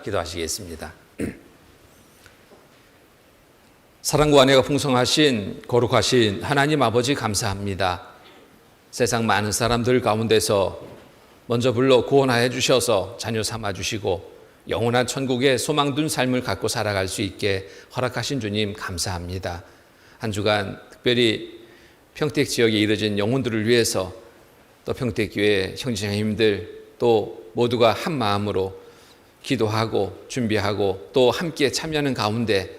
기도하시겠습니다. 사랑과 은혜가 풍성하신 거룩하신 하나님 아버지 감사합니다. 세상 많은 사람들 가운데서 먼저 불러 구원하여 주셔서 자녀 삼아 주시고 영원한 천국에 소망 둔 삶을 갖고 살아갈 수 있게 허락하신 주님 감사합니다. 한 주간 특별히 평택 지역에 이뤄진 영혼들을 위해서 또 평택교회 형제자매님들 또 모두가 한 마음으로 기도하고 준비하고 또 함께 참여하는 가운데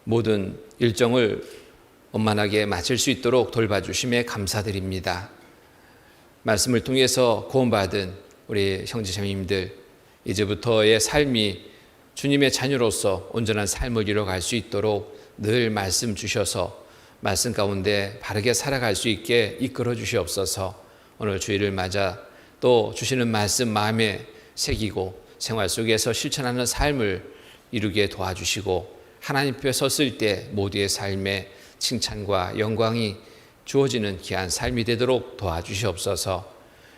모든 일정을 원만하게 마칠 수 있도록 돌봐주심에 감사드립니다. 말씀을 통해서 구원받은 우리 형제자매님들 이제부터의 삶이 주님의 자녀로서 온전한 삶을 이뤄갈 수 있도록 늘 말씀 주셔서 말씀 가운데 바르게 살아갈 수 있게 이끌어 주시옵소서. 오늘 주일을 맞아 또 주시는 말씀 마음에 새기고 생활 속에서 실천하는 삶을 이루게 도와주시고 하나님 앞에 섰을 때 모두의 삶에 칭찬과 영광이 주어지는 귀한 삶이 되도록 도와주시옵소서.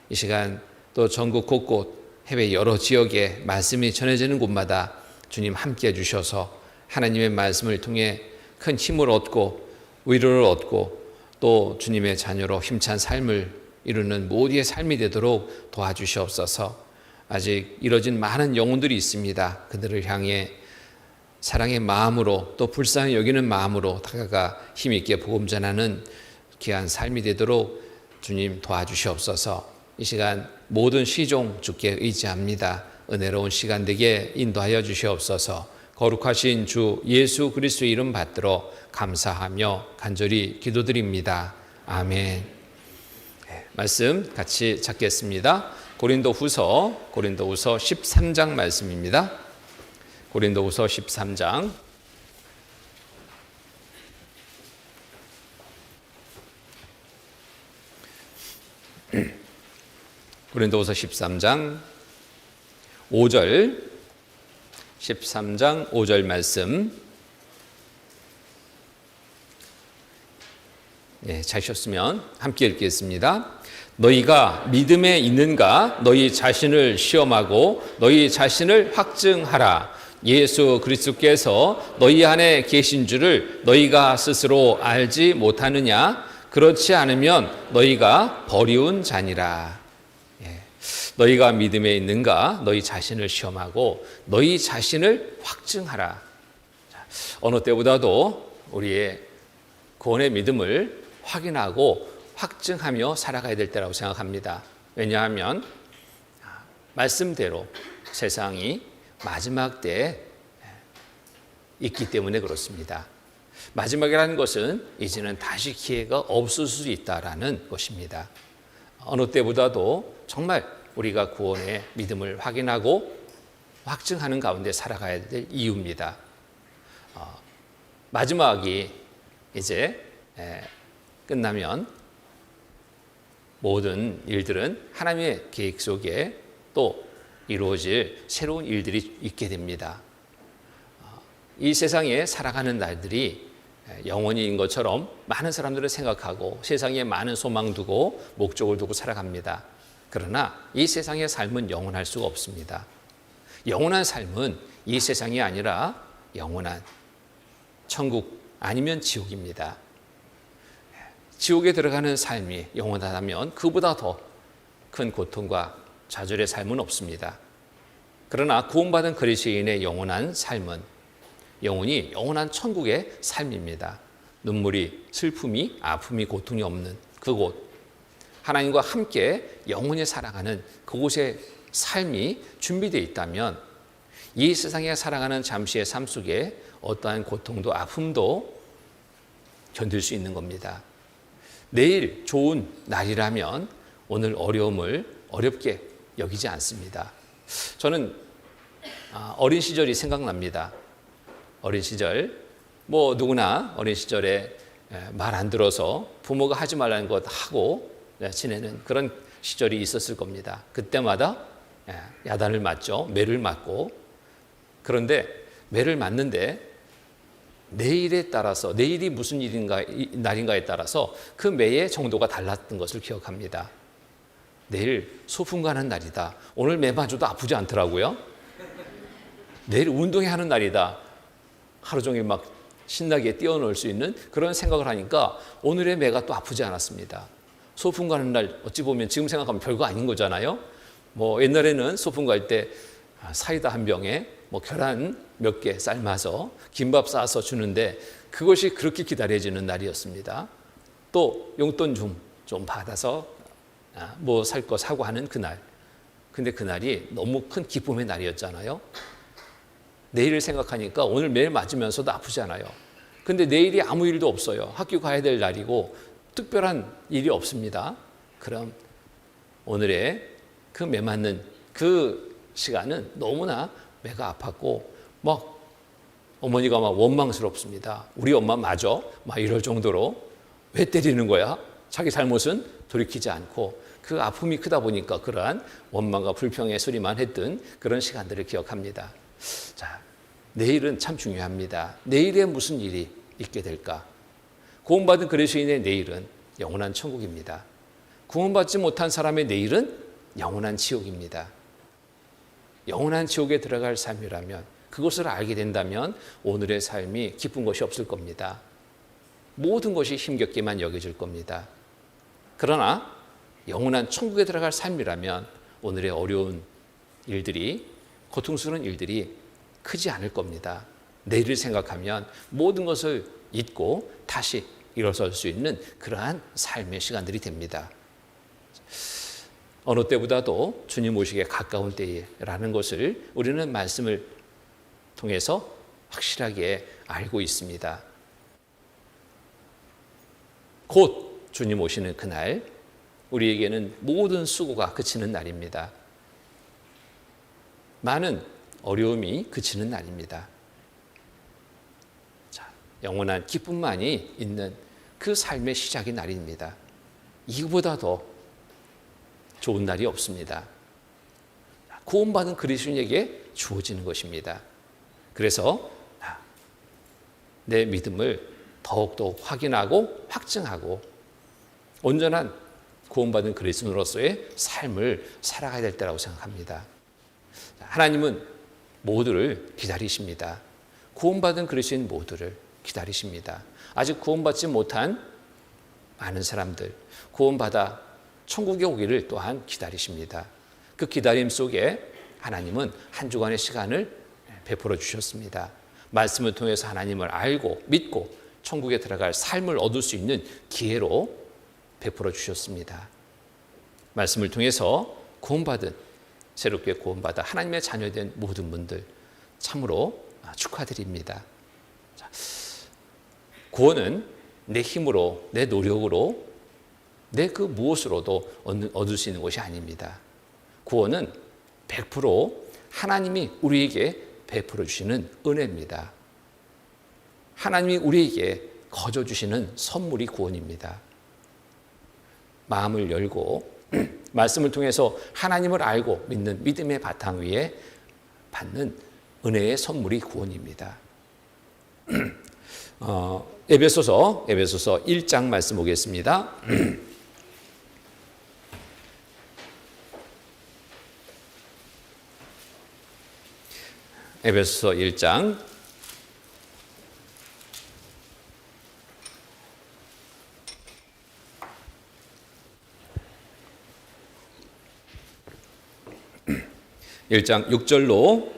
이 시간 또 전국 곳곳 해외 여러 지역에 말씀이 전해지는 곳마다 주님 함께 해주셔서 하나님의 말씀을 통해 큰 힘을 얻고 위로를 얻고 또 주님의 자녀로 힘찬 삶을 이루는 모두의 삶이 되도록 도와주시옵소서. 아직 이뤄진 많은 영혼들이 있습니다. 그들을 향해 사랑의 마음으로 또 불쌍히 여기는 마음으로 다가가 힘있게 복음 전하는 귀한 삶이 되도록 주님 도와주시옵소서. 이 시간 모든 시종 주께 의지합니다. 은혜로운 시간 되게 인도하여 주시옵소서. 거룩하신 주 예수 그리스도의 이름 받들어 감사하며 간절히 기도드립니다. 아멘. 말씀 같이 찾겠습니다. 고린도후서 13장 말씀입니다. 고린도후서 13장 고린도후서 13장 5절 13장 5절 말씀 찾으셨으면 함께 읽겠습니다. 너희가 믿음에 있는가 너희 자신을 시험하고 너희 자신을 확증하라. 예수 그리스도께서 너희 안에 계신 줄을 너희가 스스로 알지 못하느냐? 그렇지 않으면 너희가 버리운 자니라. 너희가 믿음에 있는가 너희 자신을 시험하고 너희 자신을 확증하라. 어느 때보다도 우리의 구원의 믿음을 확인하고 확증하며 살아가야 될 때라고 생각합니다. 왜냐하면 말씀대로 세상이 마지막 때에 있기 때문에 그렇습니다. 마지막이라는 것은 이제는 다시 기회가 없을 수 있다라는 것입니다. 어느 때보다도 정말 우리가 구원의 믿음을 확인하고 확증하는 가운데 살아가야 될 이유입니다. 마지막이 이제 끝나면 모든 일들은 하나님의 계획 속에 또 이루어질 새로운 일들이 있게 됩니다. 이 세상에 살아가는 날들이 영원히인 것처럼 많은 사람들은 생각하고 세상에 많은 소망 두고 목적을 두고 살아갑니다. 그러나 이 세상의 삶은 영원할 수가 없습니다. 영원한 삶은 이 세상이 아니라 영원한 천국 아니면 지옥입니다. 지옥에 들어가는 삶이 영원하다면 그보다 더 큰 고통과 좌절의 삶은 없습니다. 그러나 구원받은 그리스도인의 영원한 삶은 영원히 영원한 천국의 삶입니다. 눈물이, 슬픔이, 아픔이, 고통이 없는 그곳, 하나님과 함께 영원히 살아가는 그곳의 삶이 준비되어 있다면 이 세상에 살아가는 잠시의 삶 속에 어떠한 고통도 아픔도 견딜 수 있는 겁니다. 내일 좋은 날이라면 오늘 어려움을 어렵게 여기지 않습니다. 저는 어린 시절이 생각납니다. 어린 시절, 누구나 어린 시절에 말 안 들어서 부모가 하지 말라는 것 하고 지내는 그런 시절이 있었을 겁니다. 그때마다 야단을 맞죠. 매를 맞고. 그런데 매를 맞는데 내일에 따라서 내일이 무슨 날인가에 따라서 그 매의 정도가 달랐던 것을 기억합니다. 내일 소풍 가는 날이다. 오늘 매 맞아도 아프지 않더라고요. 내일 운동해야 하는 날이다. 하루 종일 막 신나게 뛰어놀 수 있는 그런 생각을 하니까 오늘의 매가 또 아프지 않았습니다. 소풍 가는 날 어찌 보면 지금 생각하면 별거 아닌 거잖아요. 뭐 옛날에는 소풍 갈 때 사이다 한 병에 뭐 계란 몇 개 삶아서 김밥 싸서 주는데 그것이 그렇게 기다려지는 날이었습니다. 또 용돈 좀 받아서 뭐 살 거 사고 하는 그날. 근데 그날이 너무 큰 기쁨의 날이었잖아요. 내일을 생각하니까 오늘 매일 맞으면서도 아프잖아요. 근데 내일이 아무 일도 없어요. 학교 가야 될 날이고 특별한 일이 없습니다. 그럼 오늘의 그 매 맞는 그 시간은 너무나 매가 아팠고 막 어머니가 막 원망스럽습니다. 우리 엄마 맞아? 막 이럴 정도로 왜 때리는 거야? 자기 잘못은 돌이키지 않고 그 아픔이 크다 보니까 그러한 원망과 불평의 소리만 했던 그런 시간들을 기억합니다. 자, 내일은 참 중요합니다. 내일에 무슨 일이 있게 될까? 구원받은 그리스도인의 내일은 영원한 천국입니다. 구원받지 못한 사람의 내일은 영원한 지옥입니다. 영원한 지옥에 들어갈 삶이라면 그것을 알게 된다면 오늘의 삶이 기쁜 것이 없을 겁니다. 모든 것이 힘겹게만 여겨질 겁니다. 그러나 영원한 천국에 들어갈 삶이라면 오늘의 어려운 일들이, 고통스러운 일들이 크지 않을 겁니다. 내일을 생각하면 모든 것을 잊고 다시 일어설 수 있는 그러한 삶의 시간들이 됩니다. 어느 때보다도 주님 오시기에 가까운 때라는 것을 우리는 말씀을 통해서 확실하게 알고 있습니다. 곧 주님 오시는 그날, 우리에게는 모든 수고가 그치는 날입니다. 많은 어려움이 그치는 날입니다. 자, 영원한 기쁨만이 있는 그 삶의 시작의 날입니다. 이보다 더 좋은 날이 없습니다. 구원받은 그리스도인에게 주어지는 것입니다. 그래서 내 믿음을 더욱더 확인하고 확증하고 온전한 구원받은 그리스도인으로서의 삶을 살아가야 될 때라고 생각합니다. 하나님은 모두를 기다리십니다. 구원받은 그리스도인 모두를 기다리십니다. 아직 구원받지 못한 많은 사람들, 구원받아 천국에 오기를 또한 기다리십니다. 그 기다림 속에 하나님은 한 주간의 시간을 베풀어 주셨습니다. 말씀을 통해서 하나님을 알고 믿고 천국에 들어갈 삶을 얻을 수 있는 기회로 베풀어 주셨습니다. 말씀을 통해서 구원받은, 새롭게 구원받아 하나님의 자녀된 모든 분들 참으로 축하드립니다. 구원은 내 힘으로, 내 노력으로, 내 그 무엇으로도 얻을 수 있는 것이 아닙니다. 구원은 100% 하나님이 우리에게 베풀어 주시는 은혜입니다. 하나님이 우리에게 거저 주시는 선물이 구원입니다. 마음을 열고 말씀을 통해서 하나님을 알고 믿는 믿음의 바탕 위에 받는 은혜의 선물이 구원입니다. 에베소서 1장 말씀 보겠습니다. 에베소서 1장 1장 6절로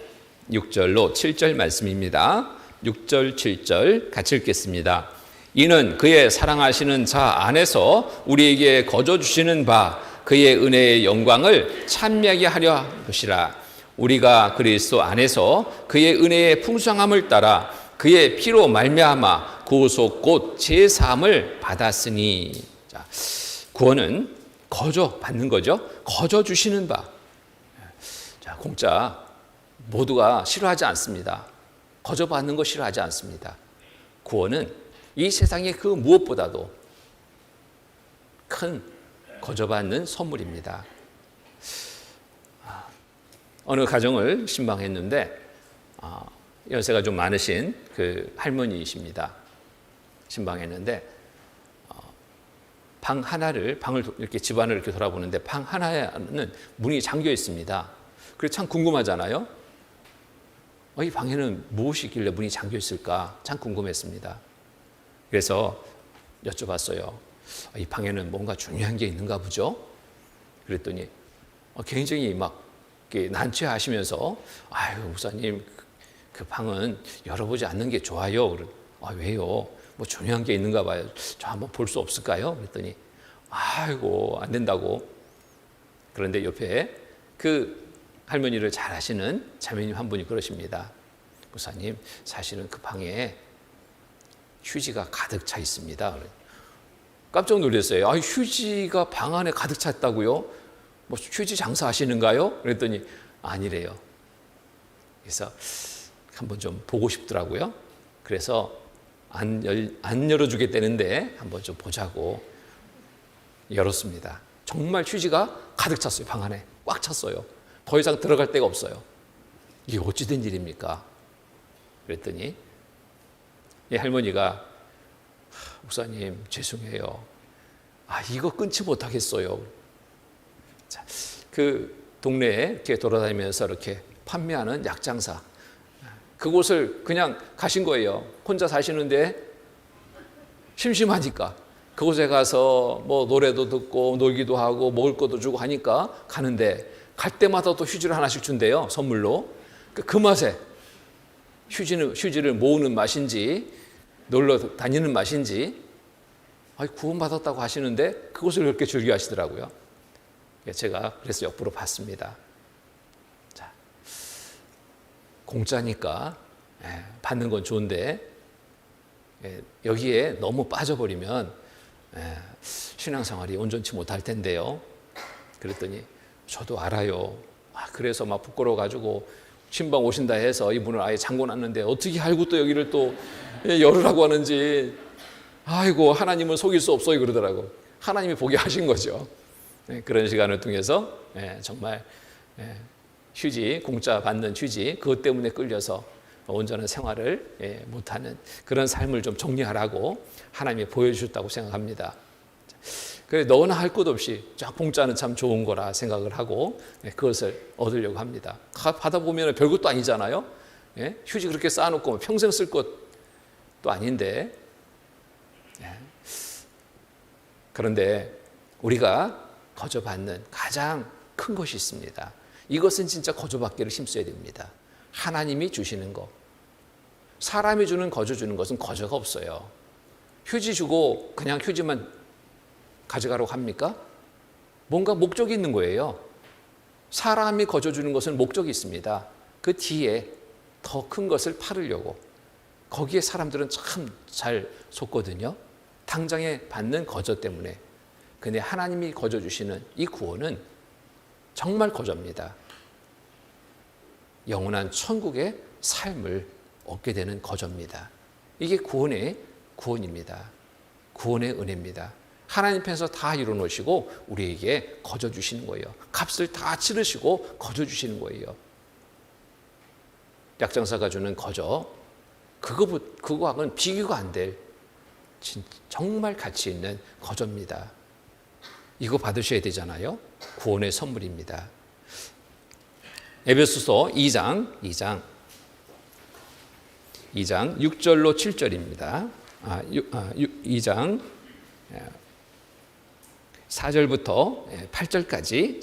7절 말씀입니다. 6절, 7절 같이 읽겠습니다. 이는 그의 사랑하시는 자 안에서 우리에게 거저 주시는 바 그의 은혜의 영광을 찬미하게 하려 하시라. 우리가 그리스도 안에서 그의 은혜의 풍성함을 따라 그의 피로 말미암아 구속 곧 제사함을 받았으니. 자, 구원은 거저 받는 거죠. 거저 주시는 바. 자, 공짜 모두가 싫어하지 않습니다. 거저 받는 거 싫어하지 않습니다. 구원은 이 세상의 그 무엇보다도 큰 거저 받는 선물입니다. 어느 가정을 신방했는데 연세가 좀 많으신 그 할머니이십니다. 신방했는데 방을 이렇게 집안을 이렇게 돌아보는데 방 하나에는 문이 잠겨 있습니다. 그래서 참 궁금하잖아요. 이 방에는 무엇이 있길래 문이 잠겨 있을까 참 궁금했습니다. 그래서 여쭤봤어요. 이 방에는 뭔가 중요한 게 있는가 보죠? 그랬더니 굉장히 막 난처하시면서 아유 목사님 그 방은 열어보지 않는 게 좋아요. 왜요? 뭐 중요한 게 있는가 봐요. 저 한번 볼 수 없을까요? 그랬더니 아이고 안 된다고. 그런데 옆에 그 할머니를 잘 아시는 자매님 한 분이 그러십니다. 목사님 사실은 그 방에 휴지가 가득 차 있습니다. 깜짝 놀랐어요. 휴지가 방 안에 가득 찼다고요? 뭐 휴지 장사 하시는가요? 그랬더니 아니래요. 그래서 한번 좀 보고 싶더라고요. 그래서 안 열어주겠다는데 한번 좀 보자고 열었습니다. 정말 휴지가 가득 찼어요. 방 안에 꽉 찼어요. 더 이상 들어갈 데가 없어요. 이게 어찌 된 일입니까? 그랬더니 이 할머니가 목사님 죄송해요. 이거 끊지 못하겠어요. 자, 그 동네에 이렇게 돌아다니면서 이렇게 판매하는 약장사 그곳을 그냥 가신 거예요. 혼자 사시는데 심심하니까 그곳에 가서 뭐 노래도 듣고 놀기도 하고 먹을 것도 주고 하니까 가는데 갈 때마다 또 휴지를 하나씩 준대요. 선물로. 그 맛에 휴지를 모으는 맛인지 놀러 다니는 맛인지 구원받았다고 하시는데 그것을 그렇게 즐겨 하시더라고요. 제가 그래서 옆으로 봤습니다. 자, 공짜니까 받는 건 좋은데 여기에 너무 빠져버리면 신앙생활이 온전치 못할 텐데요. 그랬더니 저도 알아요. 그래서 막 부끄러워가지고 신방 오신다 해서 이분을 아예 잠궈놨는데 어떻게 알고 또 여기를 또 열으라고 하는지 아이고 하나님은 속일 수 없어요 그러더라고. 하나님이 보게 하신 거죠. 그런 시간을 통해서 정말 휴지 공짜 받는 휴지 그것 때문에 끌려서 온전한 생활을 못하는 그런 삶을 좀 정리하라고 하나님이 보여주셨다고 생각합니다. 그래 너나 할 것 없이 공짜는 참 좋은 거라 생각을 하고 그것을 얻으려고 합니다. 받아보면 별것도 아니잖아요. 휴지 그렇게 쌓아놓고 평생 쓸 것도 아닌데 그런데 우리가 거저받는 가장 큰 것이 있습니다. 이것은 진짜 거저받기를 힘써야 됩니다. 하나님이 주시는 거. 사람이 주는 거저 주는 것은 거저가 없어요. 휴지 주고 그냥 휴지만 가져가라고 합니까? 뭔가 목적이 있는 거예요. 사람이 거저 주는 것은 목적이 있습니다. 그 뒤에 더 큰 것을 팔으려고. 거기에 사람들은 참 잘 속거든요. 당장에 받는 거저 때문에. 근데 하나님이 거저 주시는 이 구원은 정말 거저입니다. 영원한 천국의 삶을 얻게 되는 거저입니다. 이게 구원입니다. 구원의 은혜입니다. 하나님 편에서 다 이루어놓으시고 우리에게 거저 주시는 거예요. 값을 다 치르시고 거저 주시는 거예요. 약장사가 주는 거저 그거하고는 비교가 안 될 정말 가치 있는 거저입니다. 이거 받으셔야 되잖아요. 구원의 선물입니다. 에베소서 2장 6절로 7절입니다. 2장 4절부터 8절까지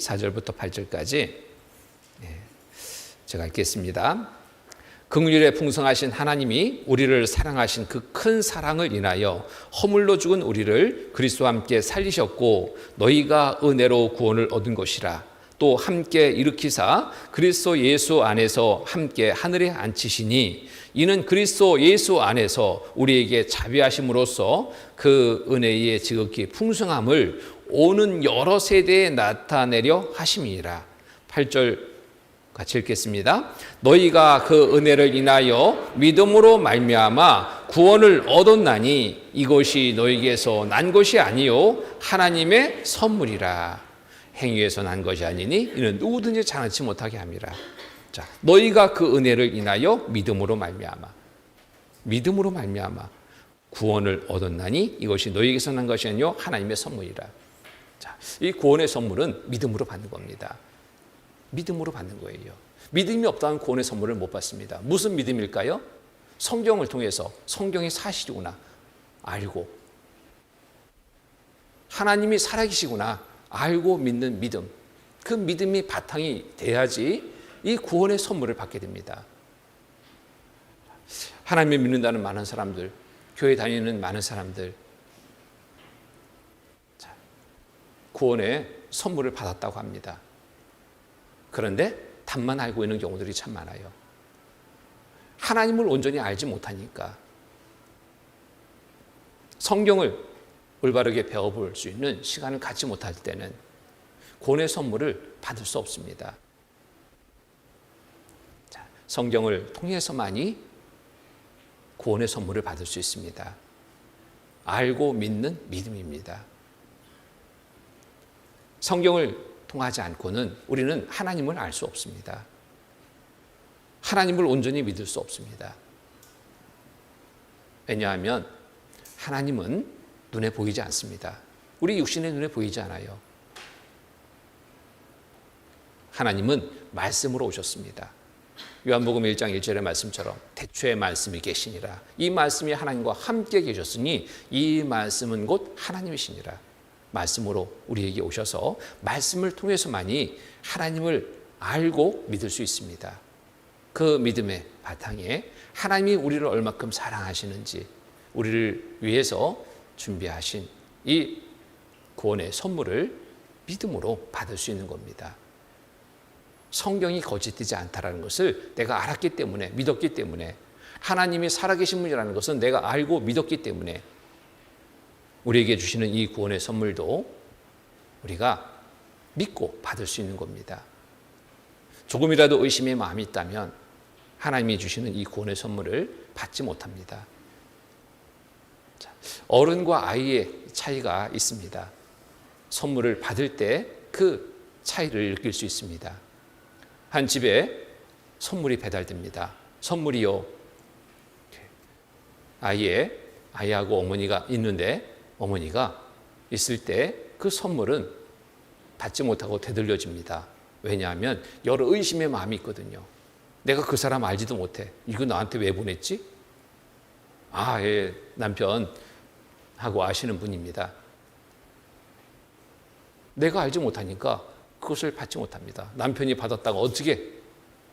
제가 읽겠습니다. 긍휼에 풍성하신 하나님이 우리를 사랑하신 그 큰 사랑을 인하여 허물로 죽은 우리를 그리스도와 함께 살리셨고 너희가 은혜로 구원을 얻은 것이라. 또 함께 일으키사 그리스도 예수 안에서 함께 하늘에 앉히시니 이는 그리스도 예수 안에서 우리에게 자비하심으로써 그 은혜의 지극히 풍성함을 오는 여러 세대에 나타내려 하심이니라. 8절 같이 읽겠습니다. 너희가 그 은혜를 인하여 믿음으로 말미암아 구원을 얻었나니 이것이 너희에게서 난 것이 아니요 하나님의 선물이라. 행위에서 난 것이 아니니 이는 누구든지 자랑치 못하게 함이라. 자, 너희가 그 은혜를 인하여 믿음으로 말미암아 구원을 얻었나니 이것이 너희에게서 난 것이 아니요 하나님의 선물이라. 자, 이 구원의 선물은 믿음으로 받는 겁니다. 믿음으로 받는 거예요. 믿음이 없다면 구원의 선물을 못 받습니다. 무슨 믿음일까요? 성경을 통해서 성경이 사실이구나 알고, 하나님이 살아계시구나 알고 믿는 믿음, 그 믿음이 바탕이 돼야지 이 구원의 선물을 받게 됩니다. 하나님을 믿는다는 많은 사람들, 교회 다니는 많은 사람들, 구원의 선물을 받았다고 합니다. 그런데 답만 알고 있는 경우들이 참 많아요. 하나님을 온전히 알지 못하니까 성경을 올바르게 배워볼 수 있는 시간을 갖지 못할 때는 구원의 선물을 받을 수 없습니다. 성경을 통해서만이 구원의 선물을 받을 수 있습니다. 알고 믿는 믿음입니다. 성경을 통하지 않고는 우리는 하나님을 알 수 없습니다. 하나님을 온전히 믿을 수 없습니다. 왜냐하면 하나님은 눈에 보이지 않습니다. 우리 육신의 눈에 보이지 않아요. 하나님은 말씀으로 오셨습니다. 요한복음 1장 1절의 말씀처럼 태초에 말씀이 계시니라. 이 말씀이 하나님과 함께 계셨으니 이 말씀은 곧 하나님이시니라. 말씀으로 우리에게 오셔서 말씀을 통해서만이 하나님을 알고 믿을 수 있습니다. 그 믿음의 바탕에 하나님이 우리를 얼마큼 사랑하시는지, 우리를 위해서 준비하신 이 구원의 선물을 믿음으로 받을 수 있는 겁니다. 성경이 거짓되지 않다라는 것을 내가 알았기 때문에, 믿었기 때문에, 하나님이 살아계신 분이라는 것은 내가 알고 믿었기 때문에 우리에게 주시는 이 구원의 선물도 우리가 믿고 받을 수 있는 겁니다. 조금이라도 의심의 마음이 있다면 하나님이 주시는 이 구원의 선물을 받지 못합니다. 어른과 아이의 차이가 있습니다. 선물을 받을 때 그 차이를 느낄 수 있습니다. 한 집에 선물이 배달됩니다. 선물이요. 아이하고 어머니가 있는데 어머니가 있을 때 그 선물은 받지 못하고 되돌려집니다. 왜냐하면 여러 의심의 마음이 있거든요. 내가 그 사람 알지도 못해. 이거 나한테 왜 보냈지? 예, 남편하고 아시는 분입니다. 내가 알지 못하니까 그것을 받지 못합니다. 남편이 받았다가 어떻게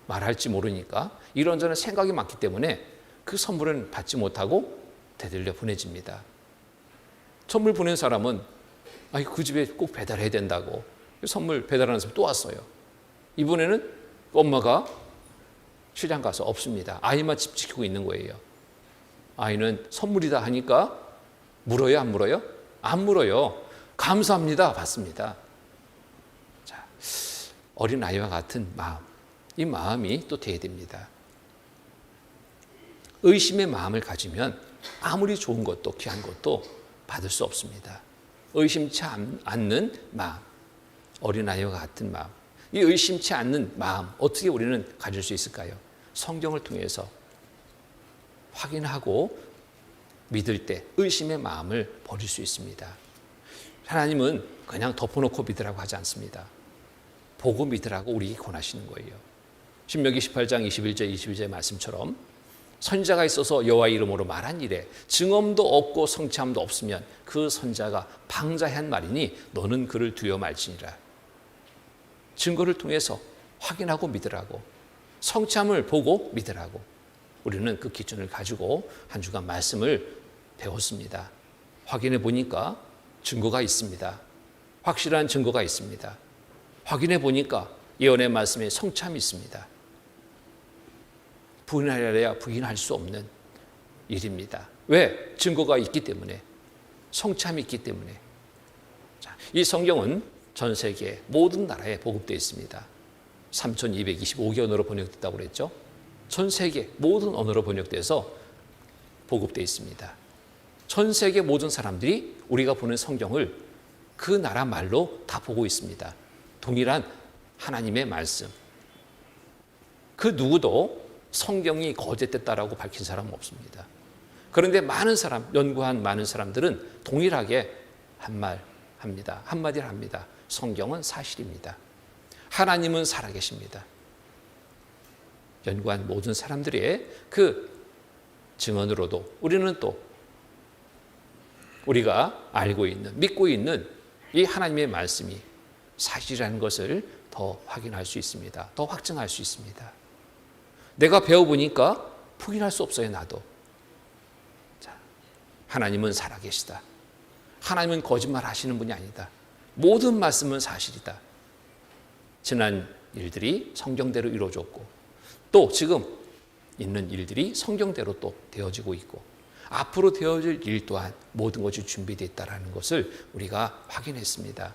말할지 모르니까 이런저런 생각이 많기 때문에 그 선물은 받지 못하고 되돌려 보내집니다. 선물 보낸 사람은 그 집에 꼭 배달해야 된다고 선물 배달하는 사람 또 왔어요. 이번에는 엄마가 시장 가서 없습니다. 아이만 집 지키고 있는 거예요. 아이는 선물이다 하니까 물어요, 안 물어요? 안 물어요. 감사합니다. 받습니다. 자, 어린아이와 같은 마음, 이 마음이 또 돼야 됩니다. 의심의 마음을 가지면 아무리 좋은 것도 귀한 것도 받을 수 없습니다. 의심치 않는 마음, 어린아이와 같은 마음, 이 의심치 않는 마음 어떻게 우리는 가질 수 있을까요? 성경을 통해서 확인하고 믿을 때 의심의 마음을 버릴 수 있습니다. 하나님은 그냥 덮어놓고 믿으라고 하지 않습니다. 보고 믿으라고 우리에게 권하시는 거예요. 신명기 18장 21절 22절의 말씀처럼 선지자가 있어서 여호와 이름으로 말한 일에 증언도 없고 성취함도 없으면 그 선지자가 방자한 말이니 너는 그를 두려 말지니라. 증거를 통해서 확인하고 믿으라고, 성취함을 보고 믿으라고, 우리는 그 기준을 가지고 한 주간 말씀을 배웠습니다. 확인해 보니까 증거가 있습니다. 확실한 증거가 있습니다. 확인해 보니까 예언의 말씀에 성취함이 있습니다. 부인하려야 부인할 수 없는 일입니다. 왜? 증거가 있기 때문에, 성취함이 있기 때문에. 이 성경은 전 세계 모든 나라에 보급되어 있습니다. 3225개 언어로 번역됐다고 그랬죠. 전 세계 모든 언어로 번역돼서 보급되어 있습니다. 전 세계 모든 사람들이 우리가 보는 성경을 그 나라 말로 다 보고 있습니다. 동일한 하나님의 말씀. 그 누구도 성경이 거짓됐다라고 밝힌 사람은 없습니다. 그런데 많은 사람, 연구한 많은 사람들은 동일하게 한마디를 합니다. 성경은 사실입니다. 하나님은 살아계십니다. 연구한 모든 사람들의 그 증언으로도 우리는 또 우리가 알고 있는, 믿고 있는 이 하나님의 말씀이 사실이라는 것을 더 확인할 수 있습니다. 더 확증할 수 있습니다. 내가 배워보니까 부인할 수 없어요, 나도. 자, 하나님은 살아계시다. 하나님은 거짓말 하시는 분이 아니다. 모든 말씀은 사실이다. 지난 일들이 성경대로 이루어졌고 또 지금 있는 일들이 성경대로 또 되어지고 있고 앞으로 되어질 일 또한 모든 것이 준비되어 있다는 것을 우리가 확인했습니다.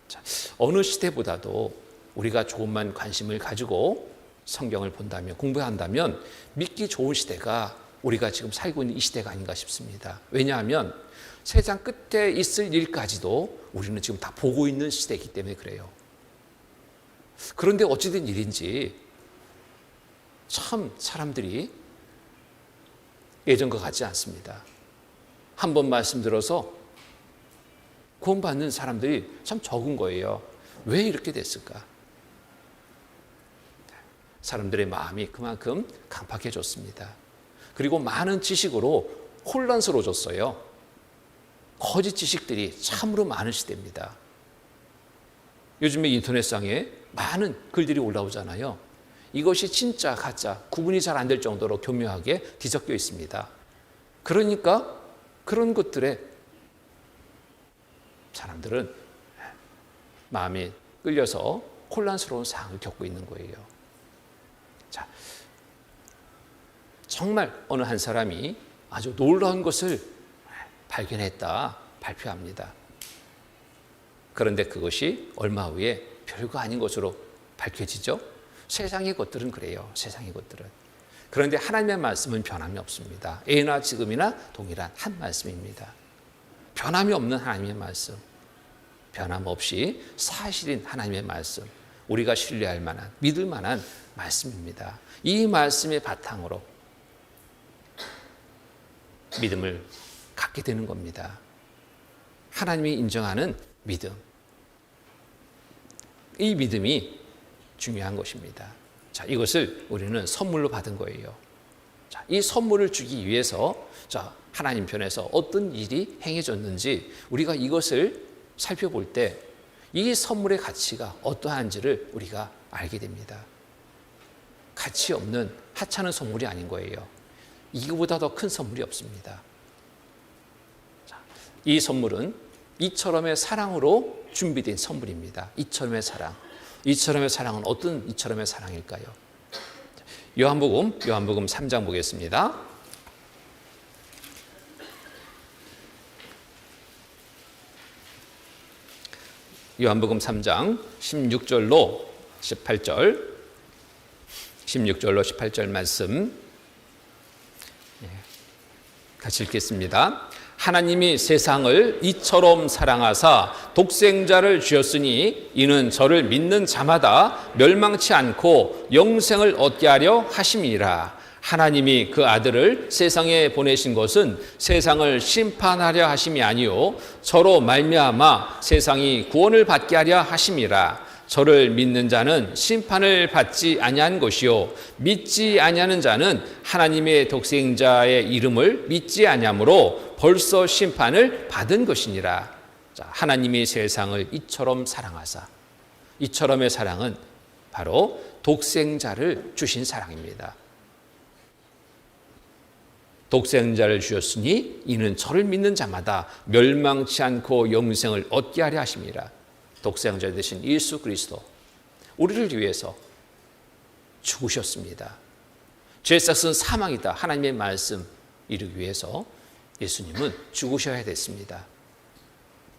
자, 어느 시대보다도 우리가 조금만 관심을 가지고 성경을 본다면, 공부한다면 믿기 좋은 시대가 우리가 지금 살고 있는 이 시대가 아닌가 싶습니다. 왜냐하면 세상 끝에 있을 일까지도 우리는 지금 다 보고 있는 시대이기 때문에 그래요. 그런데 어찌된 일인지 참 사람들이 예전과 같지 않습니다. 한 번 말씀 들어서 구원받는 사람들이 참 적은 거예요. 왜 이렇게 됐을까? 사람들의 마음이 그만큼 강팍해졌습니다. 그리고 많은 지식으로 혼란스러워졌어요. 거짓 지식들이 참으로 많은 시대입니다. 요즘에 인터넷상에 많은 글들이 올라오잖아요. 이것이 진짜 가짜 구분이 잘 안 될 정도로 교묘하게 뒤섞여 있습니다. 그러니까 그런 것들에 사람들은 마음이 끌려서 혼란스러운 상황을 겪고 있는 거예요. 자, 정말 어느 한 사람이 아주 놀라운 것을 발견했다 발표합니다. 그런데 그것이 얼마 후에 별거 아닌 것으로 밝혀지죠. 세상의 것들은 그래요. 세상의 것들은. 그런데 하나님의 말씀은 변함이 없습니다. 예나 지금이나 동일한 한 말씀입니다. 변함이 없는 하나님의 말씀. 변함없이 사실인 하나님의 말씀. 우리가 신뢰할 만한, 믿을 만한 말씀입니다. 이 말씀의 바탕으로 믿음을 갖게 되는 겁니다. 하나님이 인정하는 믿음. 이 믿음이 중요한 것입니다. 자, 이것을 우리는 선물로 받은 거예요. 자, 이 선물을 주기 위해서 하나님 편에서 어떤 일이 행해졌는지 우리가 이것을 살펴볼 때 이 선물의 가치가 어떠한지를 우리가 알게 됩니다. 가치 없는 하찮은 선물이 아닌 거예요. 이거보다 더 큰 선물이 없습니다. 자, 이 선물은 이처럼의 사랑으로 준비된 선물입니다. 이처럼의 사랑. 이처럼의 사랑은 어떤 이처럼의 사랑일까요? 요한복음 3장 보겠습니다. 요한복음 3장 16절로 18절 말씀 같이 읽겠습니다. 하나님이 세상을 이처럼 사랑하사 독생자를 주었으니 이는 저를 믿는 자마다 멸망치 않고 영생을 얻게 하려 하심이라. 하나님이 그 아들을 세상에 보내신 것은 세상을 심판하려 하심이 아니요 저로 말미암아 세상이 구원을 받게 하려 하심이라. 저를 믿는 자는 심판을 받지 아니한 것이요 믿지 아니하는 자는 하나님의 독생자의 이름을 믿지 아니하므로 벌써 심판을 받은 것이니라. 자, 하나님이 세상을 이처럼 사랑하사, 이처럼의 사랑은 바로 독생자를 주신 사랑입니다. 독생자를 주셨으니 이는 저를 믿는 자마다 멸망치 않고 영생을 얻게 하려 하심이라. 독생자 되신 예수 그리스도 우리를 위해서 죽으셨습니다. 죄 삭은 사망이다. 하나님의 말씀 이루기 위해서 예수님은 죽으셔야 됐습니다.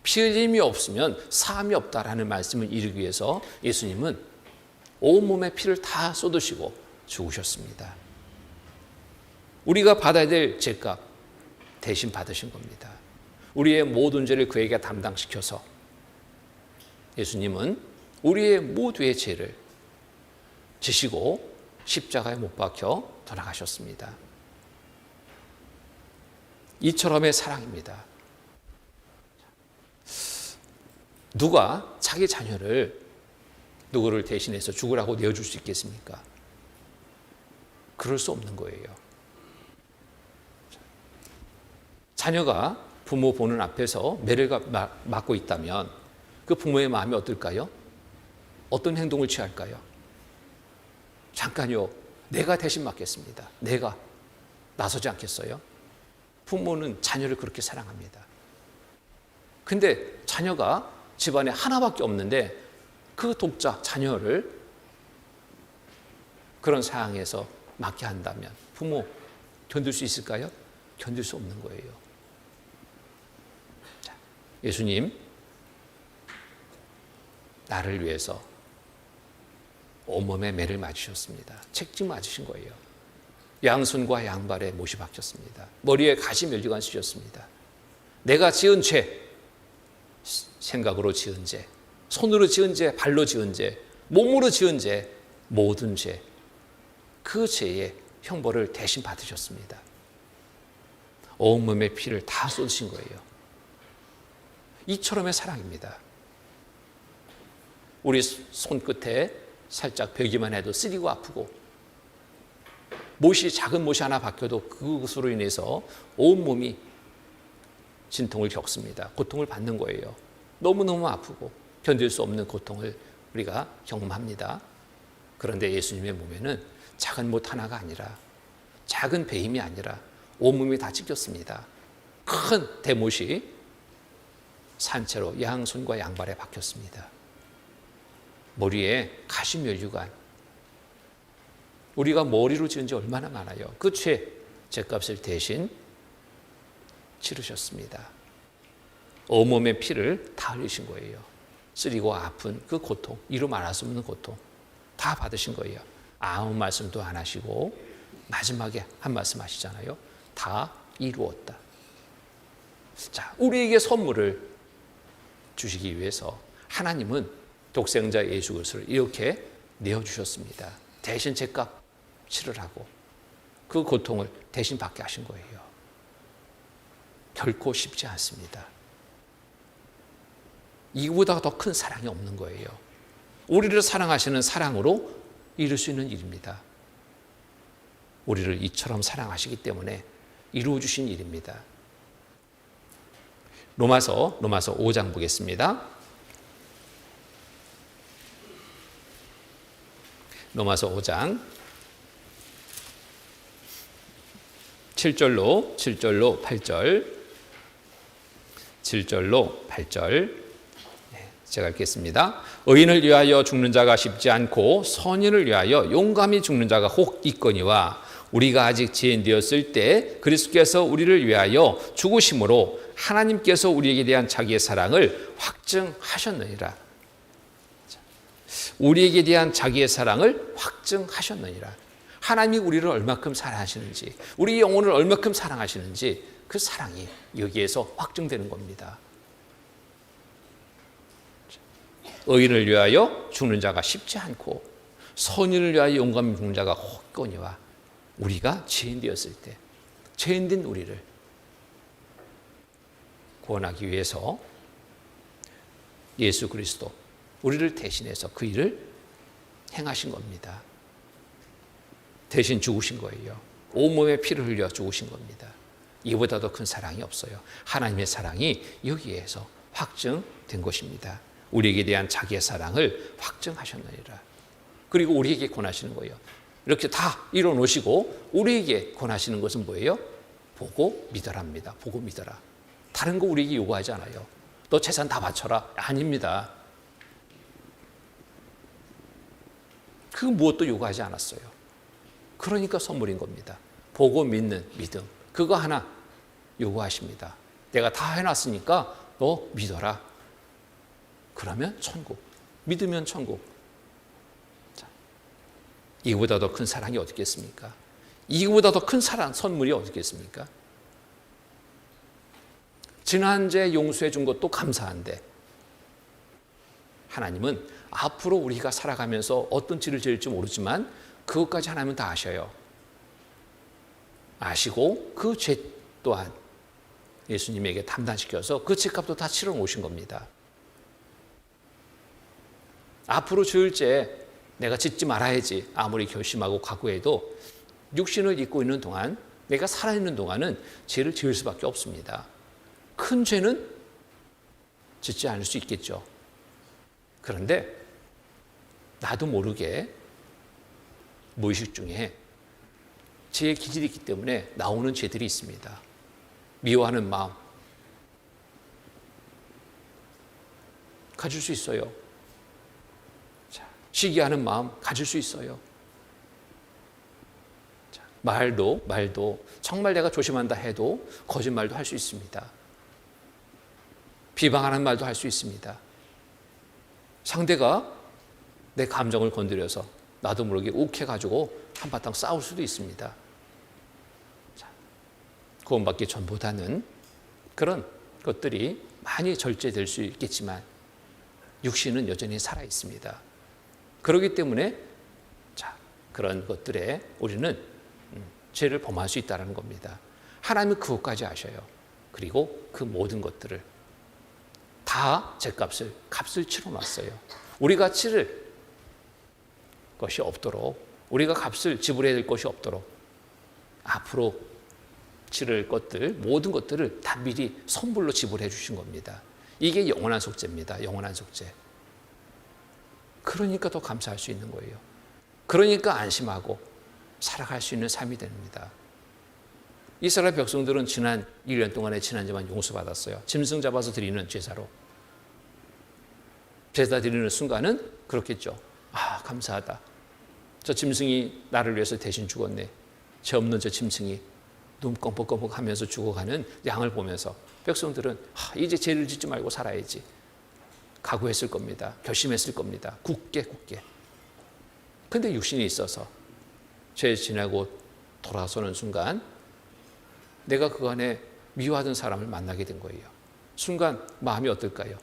피 흘림이 없으면 사함이 없다라는 말씀을 이루기 위해서 예수님은 온몸의 피를 다 쏟으시고 죽으셨습니다. 우리가 받아야 될 죄값 대신 받으신 겁니다. 우리의 모든 죄를 그에게 담당시켜서 예수님은 우리의 모두의 죄를 지시고 십자가에 못 박혀 돌아가셨습니다. 이처럼의 사랑입니다. 누가 자기 자녀를 누구를 대신해서 죽으라고 내어줄 수 있겠습니까? 그럴 수 없는 거예요. 자녀가 부모 보는 앞에서 매를 맞고 있다면 그 부모의 마음이 어떨까요? 어떤 행동을 취할까요? 잠깐요, 내가 대신 맡겠습니다. 내가 나서지 않겠어요? 부모는 자녀를 그렇게 사랑합니다. 근데 자녀가 집안에 하나밖에 없는데 그 독자 자녀를 그런 상황에서 맡게 한다면 부모 견딜 수 있을까요? 견딜 수 없는 거예요. 자, 예수님 나를 위해서 온몸에 매를 맞으셨습니다. 책찍 맞으신 거예요. 양손과 양발에 못이 박혔습니다. 머리에 가시 멸류관 쓰셨습니다. 내가 지은 죄, 생각으로 지은 죄, 손으로 지은 죄, 발로 지은 죄, 몸으로 지은 죄, 모든 죄, 그 죄의 형벌을 대신 받으셨습니다. 온몸의 피를 다 쏟으신 거예요. 이처럼의 사랑입니다. 우리 손끝에 살짝 베기만 해도 쓰리고 아프고, 작은 못이 하나 박혀도 그것으로 인해서 온몸이 진통을 겪습니다. 고통을 받는 거예요. 너무너무 아프고 견딜 수 없는 고통을 우리가 경험합니다. 그런데 예수님의 몸에는 작은 못 하나가 아니라, 작은 배임이 아니라 온몸이 다 찢겼습니다. 큰 대못이 산채로 양손과 양발에 박혔습니다. 머리에 가시면류관, 우리가 머리로 지은 지 얼마나 많아요. 그 죄값을 대신 치르셨습니다. 온몸의 피를 다 흘리신 거예요. 쓰리고 아픈 그 고통, 이루 말할 수 없는 고통 다 받으신 거예요. 아무 말씀도 안 하시고 마지막에 한 말씀 하시잖아요. 다 이루었다. 자, 우리에게 선물을 주시기 위해서 하나님은 독생자 예수 그리스도를 이렇게 내어주셨습니다. 대신 죄값 치르라고 그 고통을 대신 받게 하신 거예요. 결코 쉽지 않습니다. 이보다 더 큰 사랑이 없는 거예요. 우리를 사랑하시는 사랑으로 이룰 수 있는 일입니다. 우리를 이처럼 사랑하시기 때문에 이루어 주신 일입니다. 로마서 5장 보겠습니다. 로마서 5장 7절로 8절, 7절로 8절 제가 읽겠습니다. 의인을 위하여 죽는 자가 쉽지 않고 선인을 위하여 용감히 죽는 자가 혹 있거니와 우리가 아직 죄인 되었을 때 그리스도께서 우리를 위하여 죽으심으로 하나님께서 우리에게 대한 자기의 사랑을 확증하셨느니라. 우리에게 대한 자기의 사랑을 확증하셨느니라. 하나님이 우리를 얼마큼 사랑하시는지, 우리 영혼을 얼마큼 사랑하시는지 그 사랑이 여기에서 확증되는 겁니다. 의인을 위하여 죽는 자가 쉽지 않고 선인을 위하여 용감히 죽는 자가 혹거니와 우리가 죄인 되었을 때 죄인된 우리를 구원하기 위해서 예수 그리스도 우리를 대신해서 그 일을 행하신 겁니다. 대신 죽으신 거예요. 온몸에 피를 흘려 죽으신 겁니다. 이보다 더 큰 사랑이 없어요. 하나님의 사랑이 여기에서 확증된 것입니다. 우리에게 대한 자기의 사랑을 확증하셨느니라. 그리고 우리에게 권하시는 거예요. 이렇게 다 이뤄 놓으시고 우리에게 권하시는 것은 뭐예요? 보고 믿어랍니다. 보고 믿어라. 다른 거 우리에게 요구하지 않아요. 너 재산 다 바쳐라. 아닙니다. 그 무엇도 요구하지 않았어요. 그러니까 선물인 겁니다. 보고 믿는 믿음. 그거 하나 요구하십니다. 내가 다 해놨으니까 너 믿어라. 그러면 천국. 믿으면 천국. 자, 이거보다 더 큰 사랑이 어디 있겠습니까? 이거보다 더 큰 사랑, 선물이 어디 있겠습니까? 지난 죄 용서해 준 것도 감사한데 하나님은 앞으로 우리가 살아가면서 어떤 죄를 지을지 모르지만 그것까지 하나님은 다 아셔요. 아시고 그 죄 또한 예수님에게 담당시켜서 그 죄값도 다 치러 놓으신 겁니다. 앞으로 지을 죄 내가 짓지 말아야지 아무리 결심하고 각오해도 육신을 입고 있는 동안, 내가 살아있는 동안은 죄를 지을 수밖에 없습니다. 큰 죄는 짓지 않을 수 있겠죠. 그런데 나도 모르게 무의식 중에 죄의 기질이 있기 때문에 나오는 죄들이 있습니다. 미워하는 마음 가질 수 있어요. 시기하는 마음 가질 수 있어요. 말도 정말 내가 조심한다 해도 거짓말도 할 수 있습니다. 비방하는 말도 할 수 있습니다. 상대가 내 감정을 건드려서 나도 모르게 욱해가지고 한바탕 싸울 수도 있습니다. 구원받기 전보다는 그런 것들이 많이 절제될 수 있겠지만 육신은 여전히 살아 있습니다. 그렇기 때문에 그런 것들에 우리는 죄를 범할 수 있다는 겁니다. 하나님은 그것까지 아셔요. 그리고 그 모든 것들을 다 값을 치러놨어요. 우리가 치를 것이 없도록, 우리가 값을 지불해야 될 것이 없도록 앞으로 치를 것들, 모든 것들을 다 미리 선불로 지불해 주신 겁니다. 이게 영원한 속죄입니다. 영원한 속죄. 그러니까 더 감사할 수 있는 거예요. 그러니까 안심하고 살아갈 수 있는 삶이 됩니다. 이스라엘 백성들은 지난 1년 동안의 지난 죄만 용서받았어요. 짐승 잡아서 드리는 제사로. 제사 드리는 순간은 그렇겠죠. 아, 감사하다. 저 짐승이 나를 위해서 대신 죽었네. 죄 없는 저 짐승이 눈 껌뻑껌뻑 하면서 죽어가는 양을 보면서 백성들은 이제 죄를 짓지 말고 살아야지. 각오했을 겁니다. 결심했을 겁니다. 굳게. 근데 육신이 있어서 죄 지나고 돌아서는 순간 내가 그 안에 미워하던 사람을 만나게 된 거예요. 순간 마음이 어떨까요?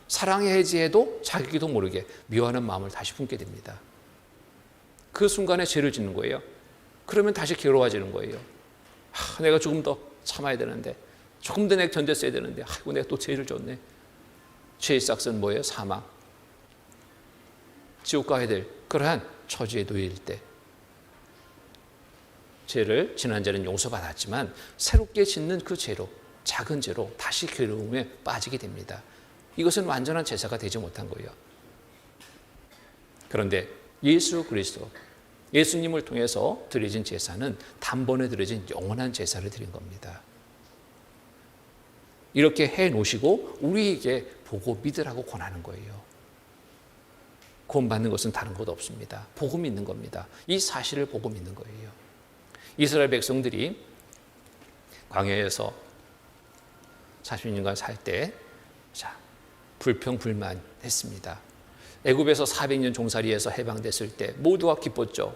사랑해야지 해도 자기도 모르게 미워하는 마음을 다시 품게 됩니다. 그 순간에 죄를 짓는 거예요. 그러면 다시 괴로워지는 거예요. 내가 조금 더 참아야 되는데, 조금 더 내가 견뎠어야 되는데, 아이고 내가 또 죄를 졌네. 죄의 싹은 뭐예요? 사망. 지옥 가야 될 그러한 처지에 놓일 때 죄를 지난죄는 용서받았지만 새롭게 짓는 그 죄로, 작은 죄로 다시 괴로움에 빠지게 됩니다. 이것은 완전한 제사가 되지 못한 거예요. 그런데 예수 그리스도, 예수님을 통해서 드려진 제사는 단번에 드려진 영원한 제사를 드린 겁니다. 이렇게 해놓으시고 우리에게 보고 믿으라고 권하는 거예요. 구원받는 것은 다른 것 없습니다. 보고 믿는 겁니다. 이 사실을 보고 믿는 거예요. 이스라엘 백성들이 광야에서 40년간 살 때 불평불만했습니다. 애굽에서 400년 종살이에서 해방됐을 때 모두가 기뻤죠.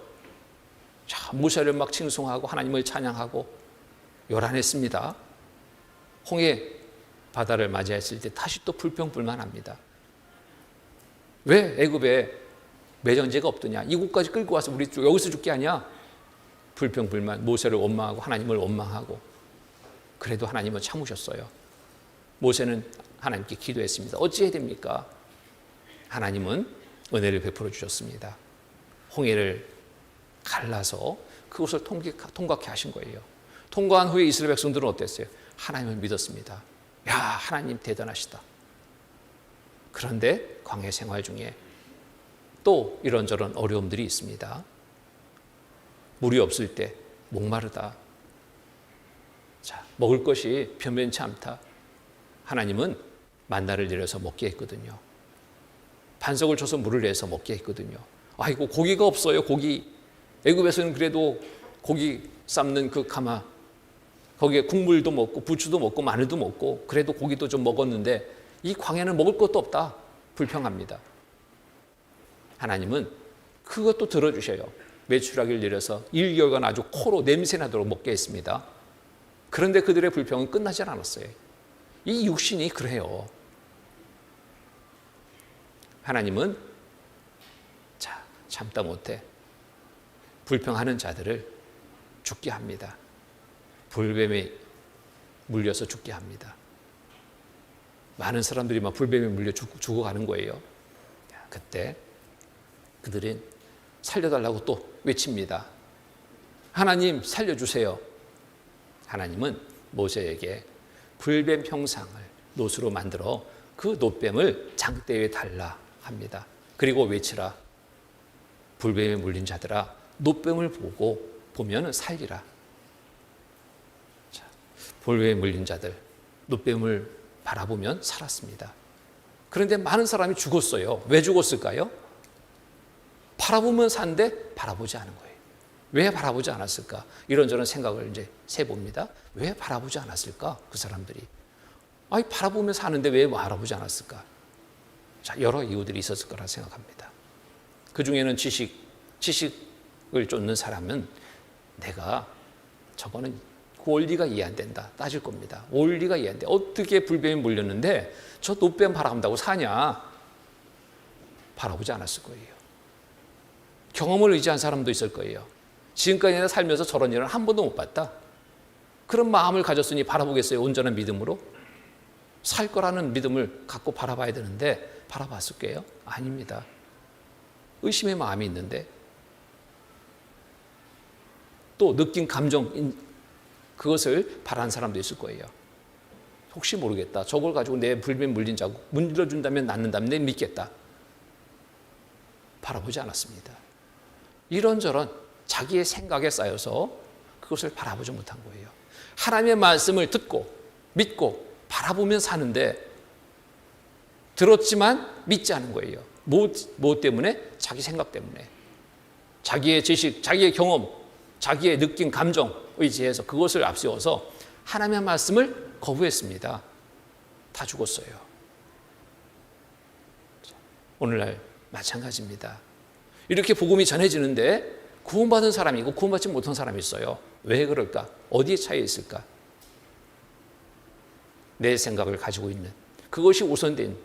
모세를 막 칭송하고 하나님을 찬양하고 요란했습니다. 홍해 바다를 맞이했을 때 다시 또 불평불만합니다. 왜 애굽에 매정제가 없더냐? 이곳까지 끌고 와서 우리 여기서 죽게 하냐? 불평불만, 모세를 원망하고 하나님을 원망하고. 그래도 하나님은 참으셨어요. 모세는 하나님께 기도했습니다. 어찌해야 됩니까? 하나님은 은혜를 베풀어 주셨습니다. 홍해를 갈라서 그곳을 통과케 하신 거예요. 통과한 후에 이스라엘 백성들은 어땠어요? 하나님을 믿었습니다. 야, 하나님 대단하시다. 그런데 광야 생활 중에 또 이런저런 어려움들이 있습니다. 물이 없을 때 목마르다. 먹을 것이 변변치 않다. 하나님은 만나를 내려서 먹게 했거든요. 반석을 쳐서 물을 내서 먹게 했거든요. 아이고 고기가 없어요. 고기. 애굽에서는 그래도 고기 삶는 그 가마, 거기에 국물도 먹고 부추도 먹고 마늘도 먹고 그래도 고기도 좀 먹었는데 이 광야는 먹을 것도 없다. 불평합니다. 하나님은 그것도 들어주셔요. 메추라기를 내려서 1개월간 아주 코로 냄새나도록 먹게 했습니다. 그런데 그들의 불평은 끝나지 않았어요. 이 육신이 그래요. 하나님은 참다 못해 불평하는 자들을 죽게 합니다. 불뱀에 물려서 죽게 합니다. 많은 사람들이 막 불뱀에 물려 죽어가는 거예요. 그때 그들은 살려달라고 또 외칩니다. 하나님 살려주세요. 하나님은 모세에게 불뱀 형상을 놋으로 만들어 그 놋뱀을 장대에 달라 합니다. 그리고 외치라. 불뱀에 물린 자들아, 놋뱀을 보면 살리라. 자, 불뱀에 물린 자들, 놋뱀을 바라보면 살았습니다. 그런데 많은 사람이 죽었어요. 왜 죽었을까요? 바라보면 사는데 바라보지 않은 거예요. 왜 바라보지 않았을까? 이런저런 생각을 이제 세봅니다. 왜 바라보지 않았을까? 그 사람들이. 아니, 바라보면 사는데 왜 바라보지 않았을까? 자, 여러 이유들이 있었을 거라 생각합니다. 그 중에는 지식을 쫓는 사람은 내가 저거는 그 원리가 이해 안 된다. 따질 겁니다. 원리가 이해 안 돼. 어떻게 불뱀이 물렸는데 저 놋뱀 바라본다고 사냐? 바라보지 않았을 거예요. 경험을 의지한 사람도 있을 거예요. 지금까지 살면서 저런 일은 한 번도 못 봤다. 그런 마음을 가졌으니 바라보겠어요? 온전한 믿음으로? 살 거라는 믿음을 갖고 바라봐야 되는데 바라봤을게요? 아닙니다. 의심의 마음이 있는데 또 느낀 감정, 그것을 바라는 사람도 있을 거예요. 혹시 모르겠다. 저걸 가지고 내 불뱀 물린 자국 문질러준다면 낫는다면 내 믿겠다. 바라보지 않았습니다. 이런저런 자기의 생각에 쌓여서 그것을 바라보지 못한 거예요. 하나님의 말씀을 듣고 믿고 바라보면 사는데 들었지만 믿지 않은 거예요. 뭐 때문에? 자기 생각 때문에. 자기의 지식, 자기의 경험, 자기의 느낀 감정 의지해서 그것을 앞세워서 하나님의 말씀을 거부했습니다. 다 죽었어요. 오늘날 마찬가지입니다. 이렇게 복음이 전해지는데 구원받은 사람이 있고 구원받지 못한 사람이 있어요. 왜 그럴까? 어디에 차이 있을까? 내 생각을 가지고 있는 그것이 우선된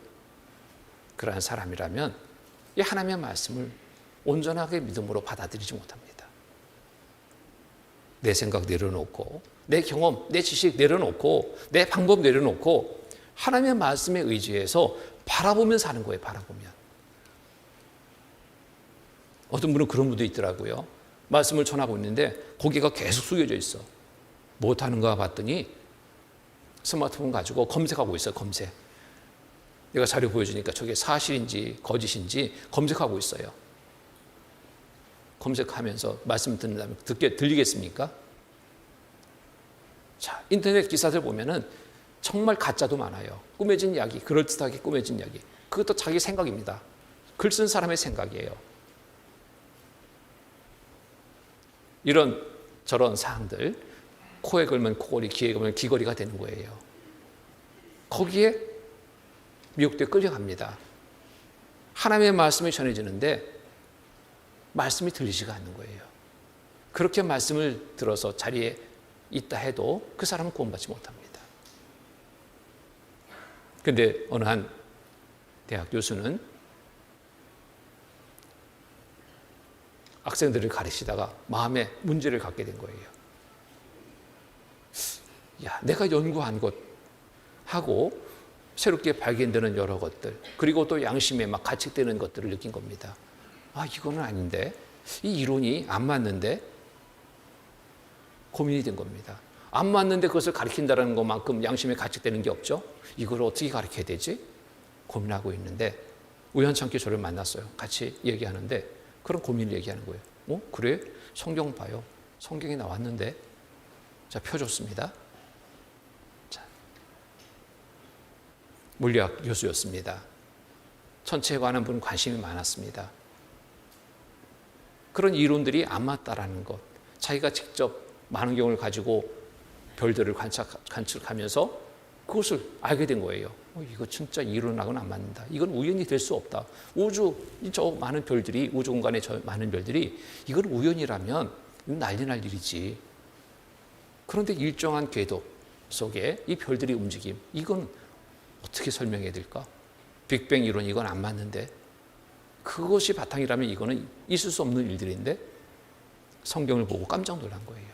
그러한 사람이라면 이 하나님의 말씀을 온전하게 믿음으로 받아들이지 못합니다. 내 생각 내려놓고 내 경험, 내 지식 내려놓고 내 방법 내려놓고 하나님의 말씀에 의지해서 바라보면 사는 거예요. 바라보면. 어떤 분은 그런 분도 있더라고요. 말씀을 전하고 있는데 고개가 계속 숙여져 있어. 못하는가 봤더니 스마트폰 가지고 검색하고 있어요. 검색. 내가 자료 보여주니까 저게 사실인지 거짓인지 검색하고 있어요. 검색하면서 말씀 듣는다면 들리겠습니까? 자, 인터넷 기사들 보면은 정말 가짜도 많아요. 꾸며진 이야기, 그럴듯하게 꾸며진 이야기. 그것도 자기 생각입니다. 글 쓴 사람의 생각이에요. 이런 저런 사항들, 코에 걸면 코걸이, 귀에 걸면 귀걸이가 되는 거예요. 거기에 미혹돼 끌려갑니다. 하나님의 말씀이 전해지는데 말씀이 들리지가 않는 거예요. 그렇게 말씀을 들어서 자리에 있다 해도 그 사람은 구원받지 못합니다. 그런데 어느 한 대학 교수는 학생들을 가르치다가 마음에 문제를 갖게 된 거예요. 야, 내가 연구한 것하고 새롭게 발견되는 여러 것들, 그리고 또 양심에 막 가책되는 것들을 느낀 겁니다. 아, 이거는 아닌데, 이 이론이 안 맞는데, 고민이 된 겁니다. 안 맞는데 그것을 가르친다는 것만큼 양심에 가책되는 게 없죠. 이걸 어떻게 가르쳐야 되지? 고민하고 있는데 우연찮게 저를 만났어요. 같이 얘기하는데 그런 고민을 얘기하는 거예요. 그래? 성경 봐요. 성경이 나왔는데. 자, 펴줬습니다. 자, 물리학 교수였습니다. 천체에 관한 분 관심이 많았습니다. 그런 이론들이 안 맞다라는 것, 자기가 직접 망원경을 가지고 별들을 관측하면서 그것을 알게 된 거예요. 이거 진짜 이론하고는 안 맞는다. 이건 우연이 될 수 없다. 저 많은 별들이, 우주 공간의 저 많은 별들이 이건 우연이라면 난리 날 일이지. 그런데 일정한 궤도 속에 이 별들이 움직임, 이건 어떻게 설명해야 될까? 빅뱅 이론, 이건 안 맞는데. 그것이 바탕이라면 이거는 있을 수 없는 일들인데 성경을 보고 깜짝 놀란 거예요.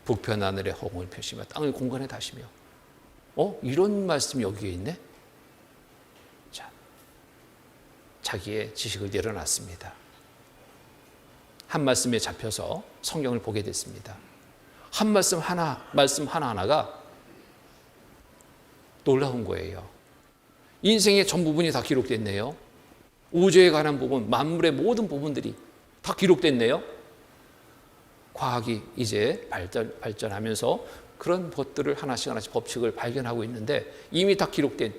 북편 하늘에 허공을 펴시며 땅을 공간에 다시며 이런 말씀이 여기에 있네? 자, 자기의 지식을 내려놨습니다. 한 말씀에 잡혀서 성경을 보게 됐습니다. 한 말씀 하나하나가 놀라운 거예요. 인생의 전 부분이 다 기록됐네요. 우주에 관한 부분, 만물의 모든 부분들이 다 기록됐네요. 과학이 이제 발전하면서 그런 것들을 하나씩 법칙을 발견하고 있는데 이미 다 기록된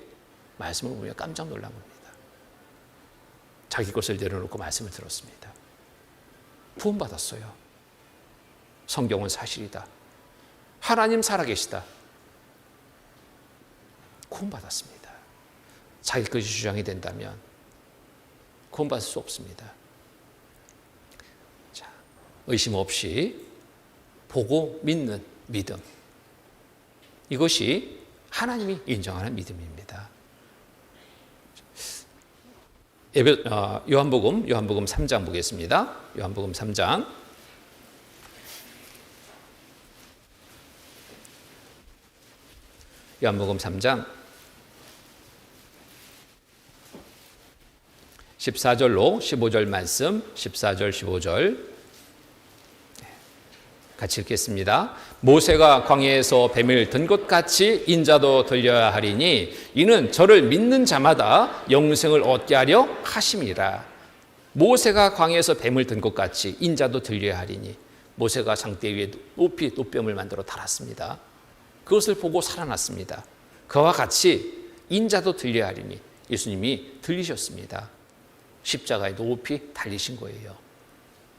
말씀을 보면 깜짝 놀란 겁니다. 자기 것을 내려놓고 말씀을 들었습니다. 구원받았어요. 성경은 사실이다. 하나님 살아계시다. 구원받았습니다. 자기 것이 주장이 된다면 구원받을 수 없습니다. 자, 의심 없이 보고 믿는 믿음. 이것이 하나님이 인정하는 믿음입니다. 요한복음 3장 보겠습니다. 요한복음 3장. 요한복음 3장 14절로 15절 말씀, 14절, 15절 같이 읽겠습니다. 모세가 광야에서 뱀을 든 것 같이 인자도 들려야 하리니 이는 저를 믿는 자마다 영생을 얻게 하려 하심이라. 모세가 광야에서 뱀을 든 것 같이 인자도 들려야 하리니 모세가 장대 위에 높이 노뱀을 만들어 달았습니다. 그것을 보고 살아났습니다. 그와 같이 인자도 들려야 하리니 예수님이 들리셨습니다. 십자가에 높이 달리신 거예요.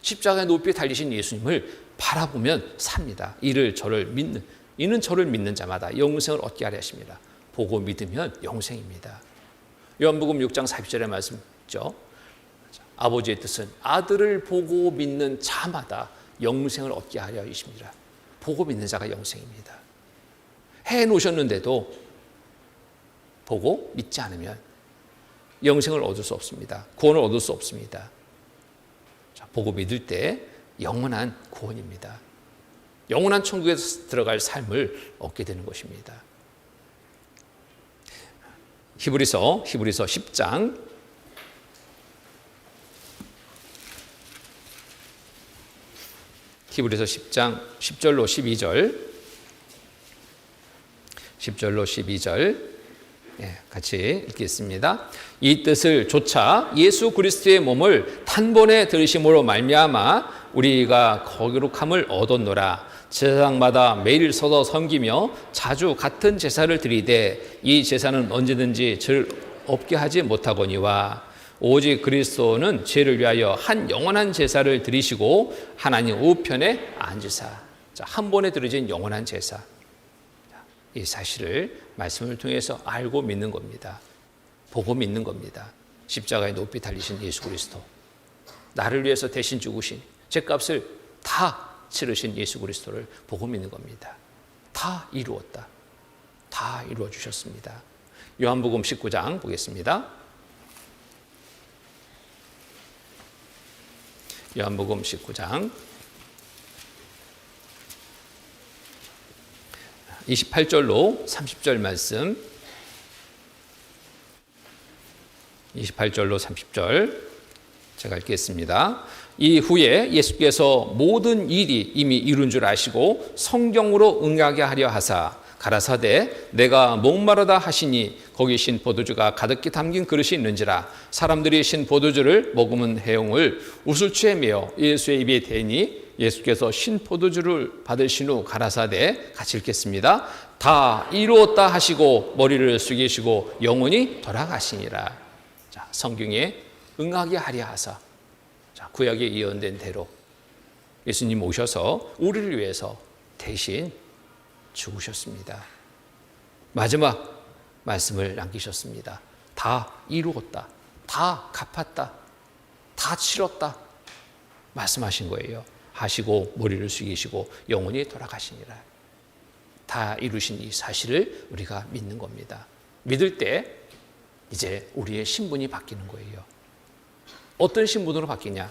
십자가에 높이 달리신 예수님을 바라보면 삽니다. 이는 저를 믿는 자마다 영생을 얻게 하려 하십니다. 보고 믿으면 영생입니다. 요한복음 6장 40절의 말씀 있죠. 아버지의 뜻은 아들을 보고 믿는 자마다 영생을 얻게 하려 하십니다. 보고 믿는 자가 영생입니다. 해놓으셨는데도 보고 믿지 않으면 영생을 얻을 수 없습니다. 구원을 얻을 수 없습니다. 자, 보고 믿을 때 영원한 구원입니다. 영원한 천국에 들어갈 삶을 얻게 되는 것입니다. 히브리서 10장 10절로 12절 같이 읽겠습니다. 이 뜻을 좇아 예수 그리스도의 몸을 단번에 들으심으로 말미암아 우리가 거룩함을 얻었노라. 제사장마다 매일 서서 섬기며 자주 같은 제사를 드리되 이 제사는 언제든지 죄를 없게 하지 못하거니와 오직 그리스도는 죄를 위하여 한 영원한 제사를 드리시고 하나님 우편에 앉으사. 한 번에 드려진 영원한 제사. 이 사실을 말씀을 통해서 알고 믿는 겁니다. 보고 믿는 겁니다. 십자가에 높이 달리신 예수 그리스도, 나를 위해서 대신 죽으신 죄값을 다 치르신 예수 그리스도를 보고 믿는 겁니다. 다 이루었다. 다 이루어 주셨습니다. 요한복음 19장 보겠습니다. 요한복음 19장 28절로 30절 말씀, 28절로 30절 제가 읽겠습니다. 이후에 예수께서 모든 일이 이미 이룬 줄 아시고 성경으로 응하게 하려 하사 가라사대 내가 목마르다 하시니 거기 신 포도주가 가득히 담긴 그릇이 있는지라. 사람들이 신 포도주를 머금은 해용을 우슬초에 메어 예수의 입에 대니 예수께서 신 포도주를 받으신 후 가라사대 같이 읽겠습니다. 다 이루었다 하시고 머리를 숙이시고 영원히 돌아가시니라. 자, 성경에 응하게 하려 하사, 자, 구약에 예언된 대로 예수님 오셔서 우리를 위해서 대신 죽으셨습니다. 마지막 말씀을 남기셨습니다. 다 이루었다. 다 갚았다. 다 치렀다. 말씀하신 거예요. 하시고 머리를 숙이시고 영원히 돌아가시니라. 다 이루신 이 사실을 우리가 믿는 겁니다. 믿을 때 이제 우리의 신분이 바뀌는 거예요. 어떤 신분으로 바뀌냐?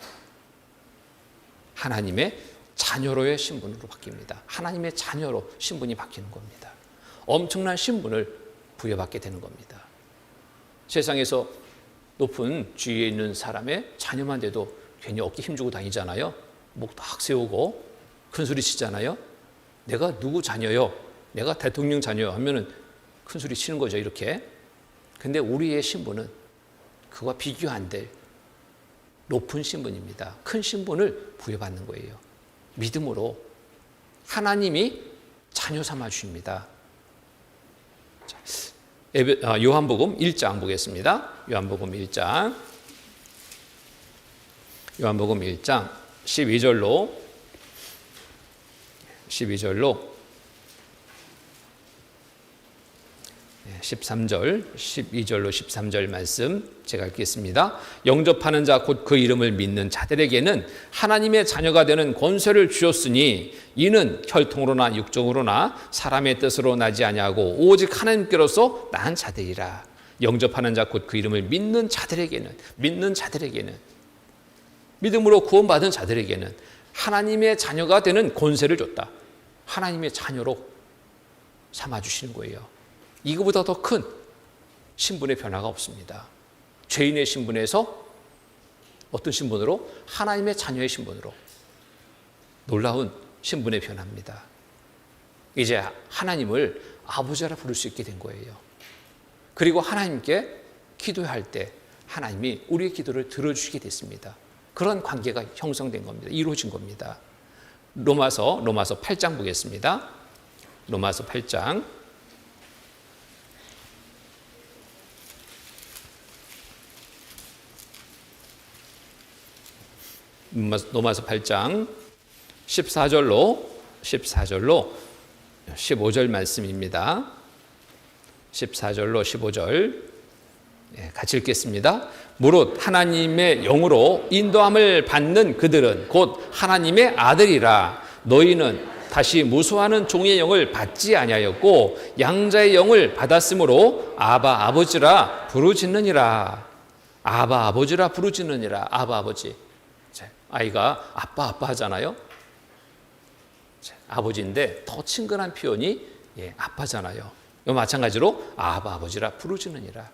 하나님의 자녀로의 신분으로 바뀝니다. 하나님의 자녀로 신분이 바뀌는 겁니다. 엄청난 신분을 부여받게 되는 겁니다. 세상에서 높은 지위에 있는 사람의 자녀만 돼도 괜히 어깨 힘주고 다니잖아요. 목 딱 세우고 큰 소리 치잖아요. 내가 누구 자녀요? 내가 대통령 자녀요 하면은 큰 소리 치는 거죠, 이렇게. 근데 우리의 신분은 그와 비교 안 될 높은 신분입니다. 큰 신분을 부여받는 거예요. 믿음으로 하나님이 자녀 삼아 주십니다. 요한복음 1장 보겠습니다. 요한복음 1장 12절로 13절, 12절로 13절 말씀 제가 읽겠습니다. 영접하는 자 곧 그 이름을 믿는 자들에게는 하나님의 자녀가 되는 권세를 주셨으니 이는 혈통으로나 육정으로나 사람의 뜻으로 나지 아니하고 오직 하나님께로서 난 자들이라. 영접하는 자 곧 그 이름을 믿는 자들에게는 믿음으로 구원받은 자들에게는 하나님의 자녀가 되는 권세를 줬다. 하나님의 자녀로 삼아주시는 거예요. 이거보다 더 큰 신분의 변화가 없습니다. 죄인의 신분에서 어떤 신분으로? 하나님의 자녀의 신분으로. 놀라운 신분의 변화입니다. 이제 하나님을 아버지라 부를 수 있게 된 거예요. 그리고 하나님께 기도할 때 하나님이 우리의 기도를 들어주시게 됐습니다. 그런 관계가 형성된 겁니다. 이루어진 겁니다. 로마서 8장 보겠습니다. 로마서 8장 로마서 8장 14절로 15절 말씀입니다. 14절로 15절 같이 읽겠습니다. 무릇 하나님의 영으로 인도함을 받는 그들은 곧 하나님의 아들이라. 너희는 다시 무수하는 종의 영을 받지 아니하였고 양자의 영을 받았으므로 아바 아버지라 부르짖느니라. 아바 아버지라 부르짖느니라. 아바 아버지. 아이가 아빠 하잖아요. 아버지인데 더 친근한 표현이 아빠잖아요. 마찬가지로 아바 아버지라 부르짖느니라.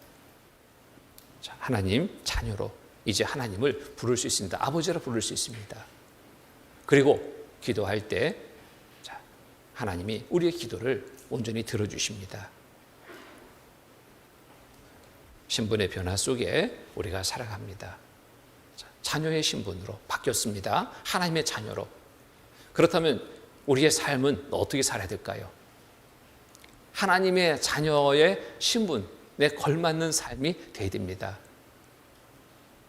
하나님 자녀로 이제 하나님을 부를 수 있습니다. 아버지라 부를 수 있습니다. 그리고 기도할 때 하나님이 우리의 기도를 온전히 들어주십니다. 신분의 변화 속에 우리가 살아갑니다. 자녀의 신분으로 바뀌었습니다. 하나님의 자녀로. 그렇다면 우리의 삶은 어떻게 살아야 될까요? 하나님의 자녀의 신분에 걸맞는 삶이 되어야 됩니다.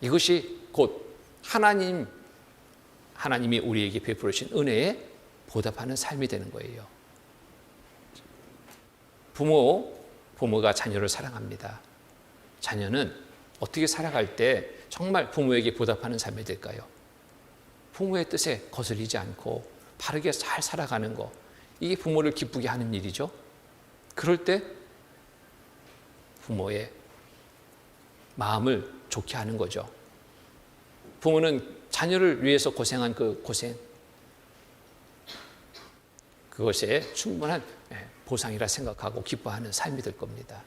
이것이 곧 하나님이 우리에게 베풀으신 은혜에 보답하는 삶이 되는 거예요. 부모가 자녀를 사랑합니다. 자녀는 어떻게 살아갈 때 정말 부모에게 보답하는 삶이 될까요? 부모의 뜻에 거슬리지 않고 바르게 잘 살아가는 거, 이게 부모를 기쁘게 하는 일이죠. 그럴 때 부모의 마음을 좋게 하는 거죠. 부모는 자녀를 위해서 고생한 그 고생, 그것에 충분한 보상이라 생각하고 기뻐하는 삶이 될 겁니다.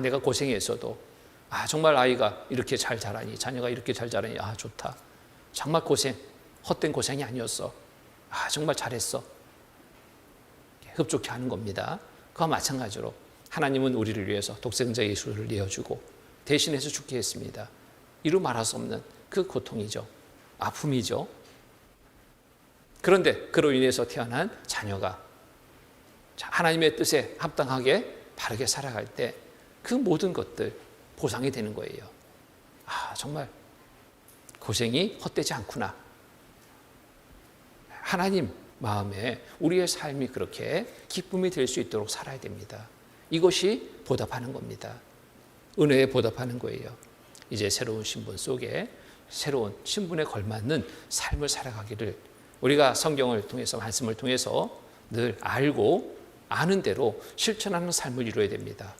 내가 고생했어도 정말 아이가 이렇게 잘 자라니, 자녀가 이렇게 잘 자라니, 좋다. 정말 헛된 고생이 아니었어. 정말 잘했어. 흡족해 하는 겁니다. 그와 마찬가지로 하나님은 우리를 위해서 독생자 예수를 내어주고 대신해서 죽게 했습니다. 이루 말할 수 없는 그 고통이죠. 아픔이죠. 그런데 그로 인해서 태어난 자녀가 하나님의 뜻에 합당하게 바르게 살아갈 때 그 모든 것들 보상이 되는 거예요. 정말 고생이 헛되지 않구나. 하나님 마음에 우리의 삶이 그렇게 기쁨이 될 수 있도록 살아야 됩니다. 이것이 보답하는 겁니다. 은혜에 보답하는 거예요. 이제 새로운 신분 속에 새로운 신분에 걸맞는 삶을 살아가기를 우리가 성경을 통해서, 말씀을 통해서 늘 알고 아는 대로 실천하는 삶을 이루어야 됩니다.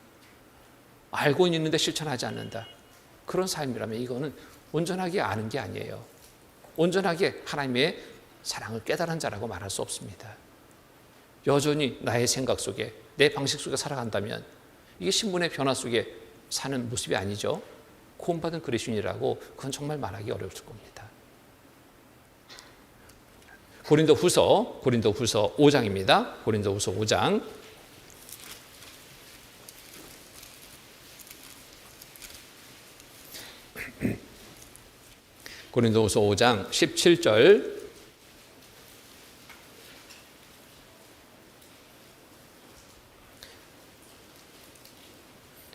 알고는 있는데 실천하지 않는다. 그런 삶이라면 이거는 온전하게 아는 게 아니에요. 온전하게 하나님의 사랑을 깨달은 자라고 말할 수 없습니다. 여전히 나의 생각 속에, 내 방식 속에 살아간다면 이게 신분의 변화 속에 사는 모습이 아니죠. 구원받은 그리스도인이라고 그건 정말 말하기 어려울 겁니다. 고린도후서 5장입니다. 고린도후서 5장. 고린도후서 5장 17절.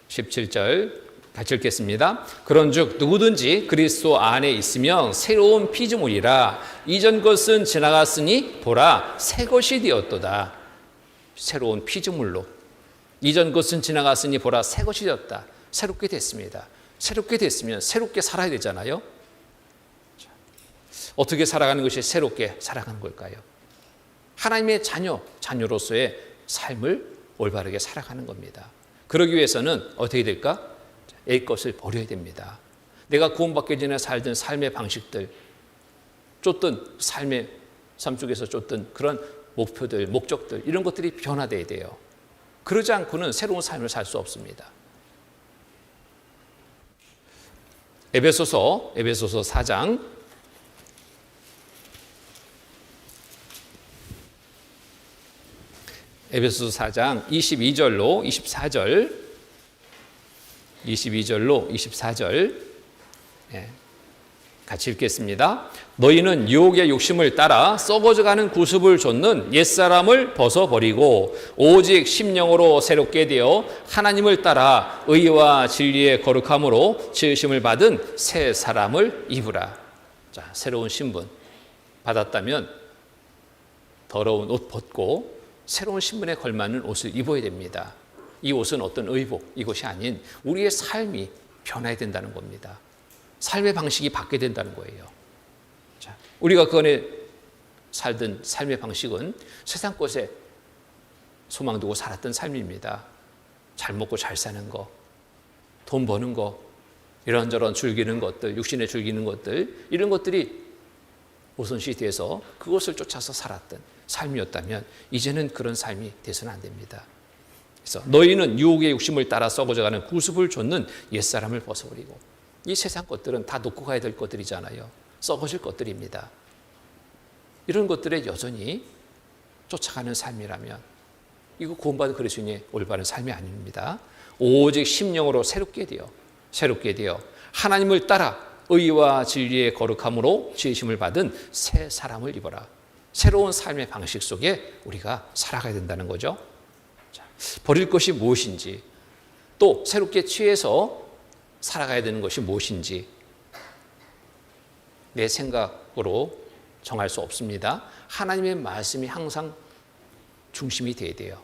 17절 같이 읽겠습니다. 그런즉 누구든지 그리스도 안에 있으면 새로운 피조물이라 이전 것은 지나갔으니 보라 새 것이 되었도다. 새로운 피조물로 이전 것은 지나갔으니 보라 새 것이 되었다. 새롭게 됐습니다. 새롭게 됐으면 새롭게 살아야 되잖아요. 어떻게 살아가는 것이 새롭게 살아가는 걸까요? 하나님의 자녀로서의 삶을 올바르게 살아가는 겁니다. 그러기 위해서는 어떻게 될까? 옛 것을 버려야 됩니다. 내가 구원받기 전에 살던 삶의 방식들, 쫓던 삶의 삶 속에서 쫓던 그런 목표들, 목적들 이런 것들이 변화돼야 돼요. 그러지 않고는 새로운 삶을 살 수 없습니다. 에베소서 4장 22절로 24절 같이 읽겠습니다. 너희는 유혹의 욕심을 따라 썩어져가는 구습을 좇는 옛사람을 벗어버리고 오직 심령으로 새롭게 되어 하나님을 따라 의와 진리의 거룩함으로 지으심을 받은 새 사람을 입으라. 자, 새로운 신분 받았다면 더러운 옷 벗고 새로운 신분에 걸맞는 옷을 입어야 됩니다. 이 옷은 어떤 의복, 이것이 아닌 우리의 삶이 변해야 된다는 겁니다. 삶의 방식이 바뀌어야 된다는 거예요. 자, 우리가 그 안에 살던 삶의 방식은 세상 것에 소망 두고 살았던 삶입니다. 잘 먹고 잘 사는 거, 돈 버는 거, 이런저런 즐기는 것들, 육신에 즐기는 것들, 이런 것들이 우선시돼서 그것을 쫓아서 살았던 삶이었다면 이제는 그런 삶이 돼서는 안 됩니다. 그래서 너희는 유혹의 욕심을 따라 썩어져가는 구습을 좇는 옛사람을 벗어버리고, 이 세상 것들은 다 놓고 가야 될 것들이잖아요. 썩어질 것들입니다. 이런 것들에 여전히 쫓아가는 삶이라면 이거 구원받은 그리스도인의 올바른 삶이 아닙니다. 오직 심령으로 새롭게 되어 하나님을 따라 의와 진리의 거룩함으로 지으심을 받은 새 사람을 입어라. 새로운 삶의 방식 속에 우리가 살아가야 된다는 거죠. 자, 버릴 것이 무엇인지, 또 새롭게 취해서 살아가야 되는 것이 무엇인지 내 생각으로 정할 수 없습니다. 하나님의 말씀이 항상 중심이 돼야 돼요.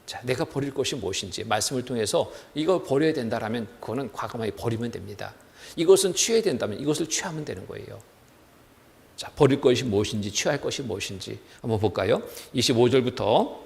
자, 내가 버릴 것이 무엇인지 말씀을 통해서 이걸 버려야 된다라면 그거는 과감하게 버리면 됩니다. 이것은 취해야 된다면 이것을 취하면 되는 거예요. 자, 버릴 것이 무엇인지, 취할 것이 무엇인지 한번 볼까요? 25절부터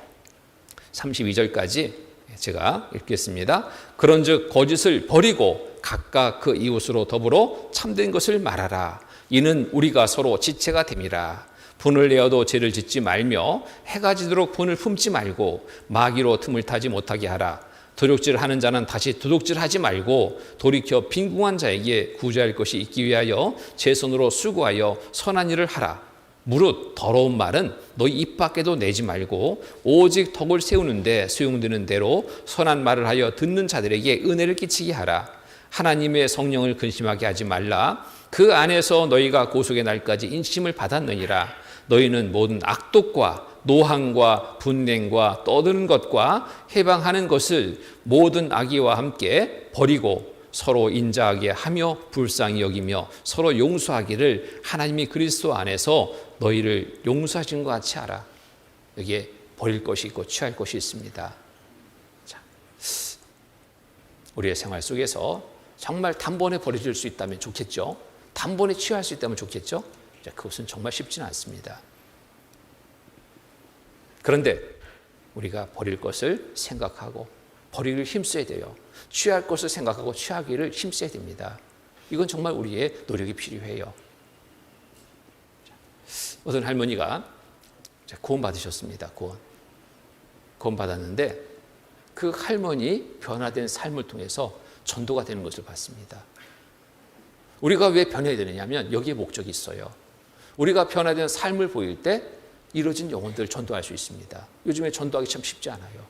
32절까지 제가 읽겠습니다. 그런즉 거짓을 버리고 각각 그 이웃으로 더불어 참된 것을 말하라. 이는 우리가 서로 지체가 됨이라. 분을 내어도 죄를 짓지 말며 해가 지도록 분을 품지 말고 마귀로 틈을 타지 못하게 하라. 도둑질하는 자는 다시 도둑질하지 말고 돌이켜 빈궁한 자에게 구제할 것이 있기 위하여 제 손으로 수고하여 선한 일을 하라. 무릇 더러운 말은 너희 입 밖에도 내지 말고 오직 덕을 세우는데 수용되는 대로 선한 말을 하여 듣는 자들에게 은혜를 끼치게 하라. 하나님의 성령을 근심하게 하지 말라. 그 안에서 너희가 고속의 날까지 인침을 받았느니라. 너희는 모든 악독과 노함과 분냉과 떠드는 것과 해방하는 것을 모든 악의와 함께 버리고 서로 인자하게 하며 불쌍히 여기며 서로 용서하기를 하나님이 그리스도 안에서 너희를 용서하신 것 같이 하라. 여기에 버릴 것이 있고 취할 것이 있습니다. 자, 우리의 생활 속에서 정말 단번에 버려질 수 있다면 좋겠죠. 단번에 취할 수 있다면 좋겠죠. 자, 그것은 정말 쉽지는 않습니다. 그런데 우리가 버릴 것을 생각하고 버리기를 힘써야 돼요. 취할 것을 생각하고 취하기를 힘써야 됩니다. 이건 정말 우리의 노력이 필요해요. 어떤 할머니가 구원 받으셨습니다. 구원 받았는데 그 할머니 변화된 삶을 통해서 전도가 되는 것을 봤습니다. 우리가 왜 변해야 되느냐면 여기에 목적이 있어요. 우리가 변화된 삶을 보일 때 이루어진 영혼들을 전도할 수 있습니다. 요즘에 전도하기 참 쉽지 않아요.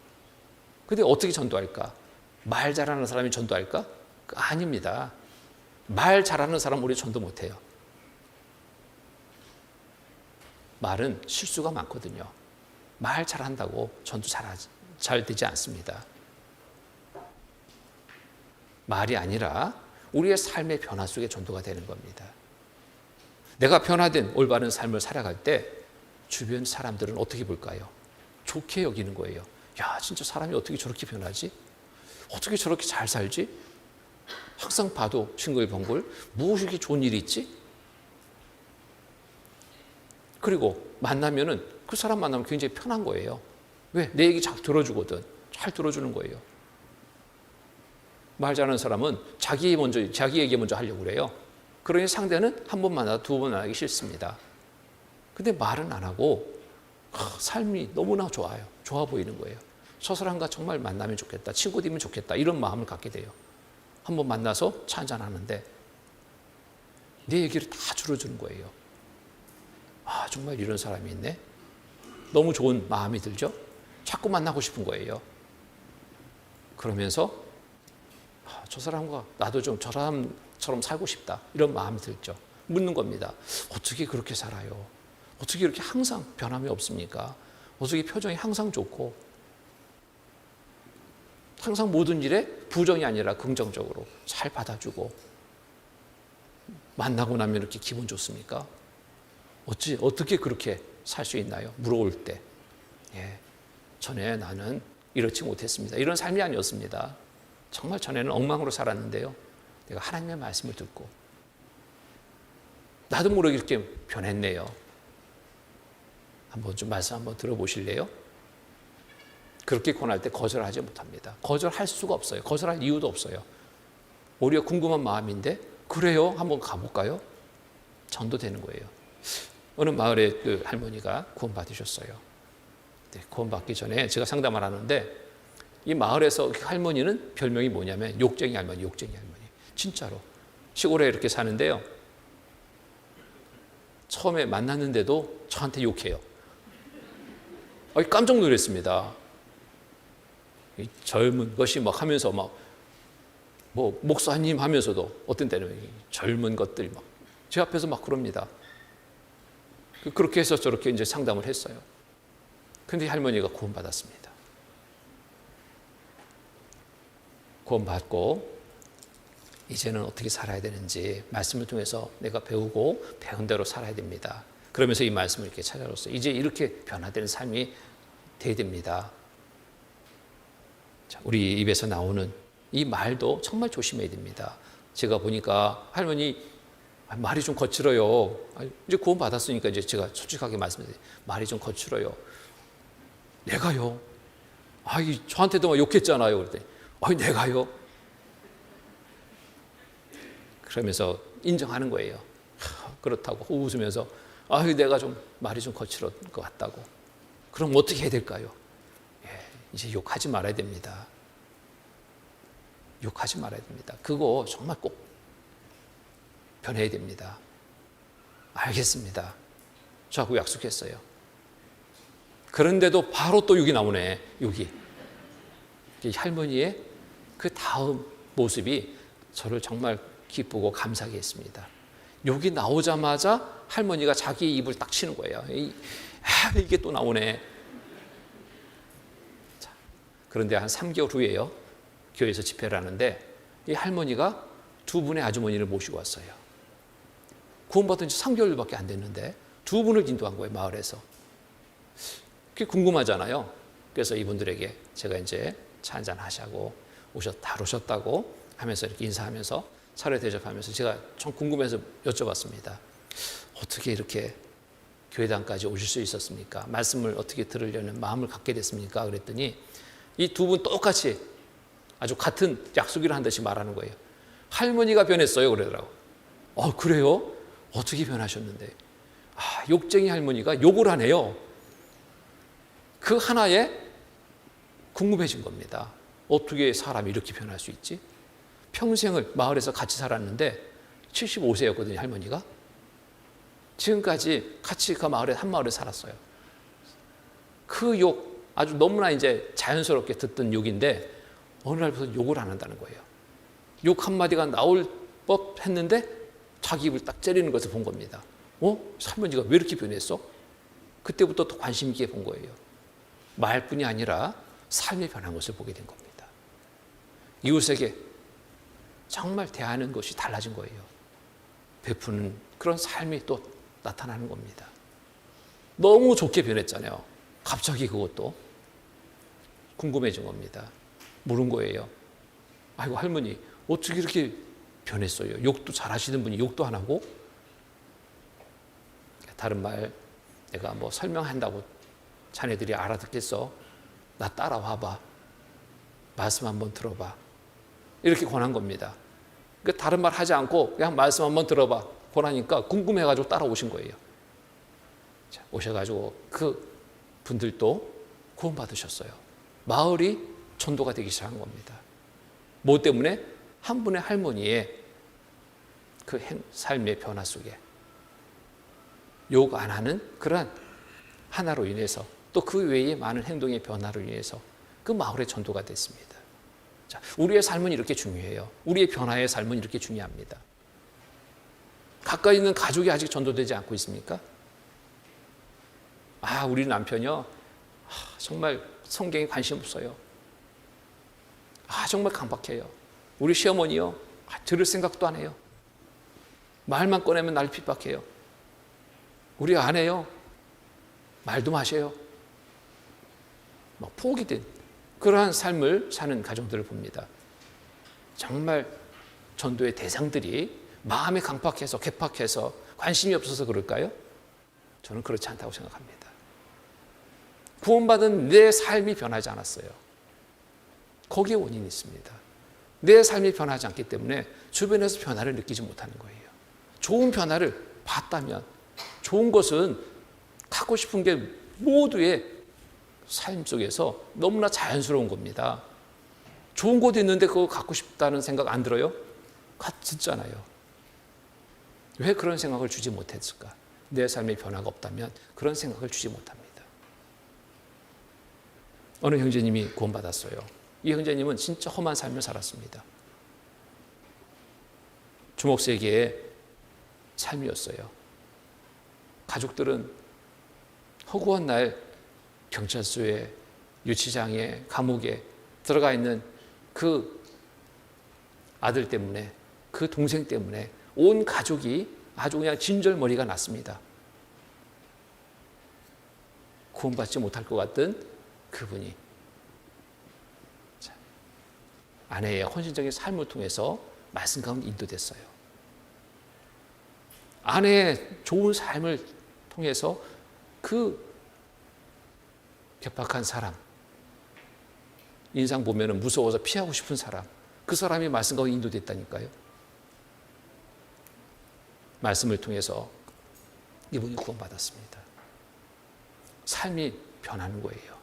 근데 어떻게 전도할까? 말 잘하는 사람이 전도할까? 아닙니다. 말 잘하는 사람 우리 전도 못해요. 말은 실수가 많거든요. 말 잘한다고 전도 잘 되지 않습니다. 말이 아니라 우리의 삶의 변화 속에 전도가 되는 겁니다. 내가 변화된 올바른 삶을 살아갈 때 주변 사람들은 어떻게 볼까요? 좋게 여기는 거예요. 야, 진짜 사람이 어떻게 저렇게 변하지? 어떻게 저렇게 잘 살지? 항상 봐도 싱글벙글 무엇이 이렇게 좋은 일이 있지? 그리고 만나면은 그 사람 만나면 굉장히 편한 거예요. 왜? 내 얘기 잘 들어주거든. 잘 들어주는 거예요. 말 잘하는 사람은 자기 얘기 먼저 하려고 그래요. 그러니 상대는 한 번 만나도 두 번 만나기 싫습니다. 근데 말은 안 하고 삶이 너무나 좋아요. 좋아 보이는 거예요. 저 사람과 정말 만나면 좋겠다. 친구 되면 좋겠다. 이런 마음을 갖게 돼요. 한 번 만나서 차 한잔 하는데 내 얘기를 다 들어주는 거예요. 아, 정말 이런 사람이 있네. 너무 좋은 마음이 들죠. 자꾸 만나고 싶은 거예요. 그러면서 저 사람과 나도 좀 저 사람처럼 살고 싶다. 이런 마음이 들죠. 묻는 겁니다. 어떻게 그렇게 살아요? 어떻게 이렇게 항상 변함이 없습니까? 어떻게 표정이 항상 좋고 항상 모든 일에 부정이 아니라 긍정적으로 잘 받아주고 만나고 나면 이렇게 기분 좋습니까? 어떻게 그렇게 살 수 있나요? 물어올 때. 전에 나는 이렇지 못했습니다. 이런 삶이 아니었습니다. 정말 전에는 엉망으로 살았는데요. 내가 하나님의 말씀을 듣고 나도 모르게 이렇게 변했네요. 한번 좀 말씀 한번 들어보실래요? 그렇게 권할 때 거절하지 못합니다. 거절할 수가 없어요. 거절할 이유도 없어요. 오히려 궁금한 마음인데 그래요? 한번 가볼까요? 전도되는 거예요. 어느 마을에 그 할머니가 구원받으셨어요. 네, 구원받기 전에 제가 상담을 하는데 이 마을에서 그 할머니는 별명이 뭐냐면 욕쟁이 할머니. 진짜로. 시골에 이렇게 사는데요. 처음에 만났는데도 저한테 욕해요. 깜짝 놀랐습니다. 젊은 것이 막 하면서 목사님 하면서도 어떤 때는 젊은 것들 제 앞에서 막 그럽니다. 그렇게 해서 저렇게 이제 상담을 했어요. 근데 할머니가 구원받았습니다. 구원받고 이제는 어떻게 살아야 되는지 말씀을 통해서 내가 배우고 배운 대로 살아야 됩니다. 그러면서 이 말씀을 이렇게 찾아줬어요. 이제 이렇게 변화되는 삶이 돼야 됩니다. 자, 우리 입에서 나오는 이 말도 정말 조심해야 됩니다. 제가 보니까 할머니 말이 좀 거칠어요. 이제 구원 받았으니까 이제 제가 솔직하게 말씀드려요. 말이 좀 거칠어요. 내가요? 저한테도 욕했잖아요. 그랬더니 내가요? 그러면서 인정하는 거예요. 그렇다고 웃으면서 내가 좀 말이 좀 거칠은 것 같다고. 그럼 어떻게 해야 될까요? 이제 욕하지 말아야 됩니다. 욕하지 말아야 됩니다. 그거 정말 꼭 변해야 됩니다. 알겠습니다. 저하고 약속했어요. 그런데도 바로 또 욕이 나오네. 욕이. 할머니의 그 다음 모습이 저를 정말 기쁘고 감사하게 했습니다. 욕이 나오자마자 할머니가 자기 입을 딱 치는 거예요. 이게 또 나오네. 자, 그런데 한 3개월 후에요. 교회에서 집회를 하는데 이 할머니가 두 분의 아주머니를 모시고 왔어요. 구원받은 지 3개월밖에 안 됐는데 두 분을 인도한 거예요. 마을에서. 그게 궁금하잖아요. 그래서 이분들에게 제가 이제 차 한잔 하자고 다 오셨다고 하면서 이렇게 인사하면서 차례 대접하면서 제가 좀 궁금해서 여쭤봤습니다. 어떻게 이렇게 교회당까지 오실 수 있었습니까? 말씀을 어떻게 들으려는 마음을 갖게 됐습니까? 그랬더니 이 두 분 똑같이 아주 같은 약속을 한 듯이 말하는 거예요. 할머니가 변했어요. 그러더라고. 그래요? 어떻게 변하셨는데? 욕쟁이 할머니가 욕을 하네요. 그 하나에 궁금해진 겁니다. 어떻게 사람이 이렇게 변할 수 있지? 평생을 마을에서 같이 살았는데 75세였거든요, 할머니가. 지금까지 같이 그 마을에 한 마을에 살았어요. 그 욕 아주 너무나 이제 자연스럽게 듣던 욕인데 어느 날부터 욕을 안 한다는 거예요. 욕 한마디가 나올 법 했는데 자기 입을 딱 째리는 것을 본 겁니다. 할머니가 왜 이렇게 변했어? 그때부터 또 관심 있게 본 거예요. 말뿐이 아니라 삶이 변한 것을 보게 된 겁니다. 이웃에게 정말 대하는 것이 달라진 거예요. 베푸는 그런 삶이 또 나타나는 겁니다. 너무 좋게 변했잖아요. 갑자기 그것도 궁금해진 겁니다. 물은 거예요. 아이고 할머니 어떻게 이렇게 변했어요? 욕도 잘하시는 분이 욕도 안 하고? 다른 말 내가 뭐 설명한다고 자네들이 알아듣겠어? 나 따라와봐. 말씀 한번 들어봐. 이렇게 권한 겁니다. 그러니까 다른 말 하지 않고 그냥 말씀 한번 들어봐. 권하니까 궁금해가지고 따라오신 거예요. 자, 오셔가지고 그 분들도 구원받으셨어요. 마을이 전도가 되기 시작한 겁니다. 뭐 때문에? 한 분의 할머니의 그 삶의 변화 속에 욕 안 하는 그러한 하나로 인해서 또 그 외의 많은 행동의 변화로 인해서 그 마을의 전도가 됐습니다. 자, 우리의 삶은 이렇게 중요해요. 우리의 변화의 삶은 이렇게 중요합니다. 가까이 있는 가족이 아직 전도되지 않고 있습니까? 우리 남편이요. 정말 성경에 관심 없어요. 정말 강박해요. 우리 시어머니요. 들을 생각도 안 해요. 말만 꺼내면 날 핍박해요. 우리 아내요. 말도 마셔요. 막 포기된 그러한 삶을 사는 가정들을 봅니다. 정말 전도의 대상들이 마음이 강팍해서 개팍해서 관심이 없어서 그럴까요? 저는 그렇지 않다고 생각합니다. 구원받은 내 삶이 변하지 않았어요. 거기에 원인이 있습니다. 내 삶이 변하지 않기 때문에 주변에서 변화를 느끼지 못하는 거예요. 좋은 변화를 봤다면 좋은 것은 갖고 싶은 게 모두의 삶 속에서 너무나 자연스러운 겁니다. 좋은 것도 있는데 그거 갖고 싶다는 생각 안 들어요? 듣잖아요. 왜 그런 생각을 주지 못했을까? 내 삶의 변화가 없다면 그런 생각을 주지 못합니다. 어느 형제님이 구원받았어요. 이 형제님은 진짜 험한 삶을 살았습니다. 주먹세계의 삶이었어요. 가족들은 허구한 날 경찰서에, 유치장에, 감옥에 들어가 있는 그 아들 때문에, 그 동생 때문에 온 가족이 아주 그냥 진절머리가 났습니다. 구원받지 못할 것 같던 그분이 아내의 헌신적인 삶을 통해서 말씀 가운데 인도됐어요. 아내의 좋은 삶을 통해서 그 격박한 사람, 인상 보면 무서워서 피하고 싶은 사람, 그 사람이 말씀 가운데 인도됐다니까요. 말씀을 통해서 이분이 구원받았습니다. 삶이 변하는 거예요.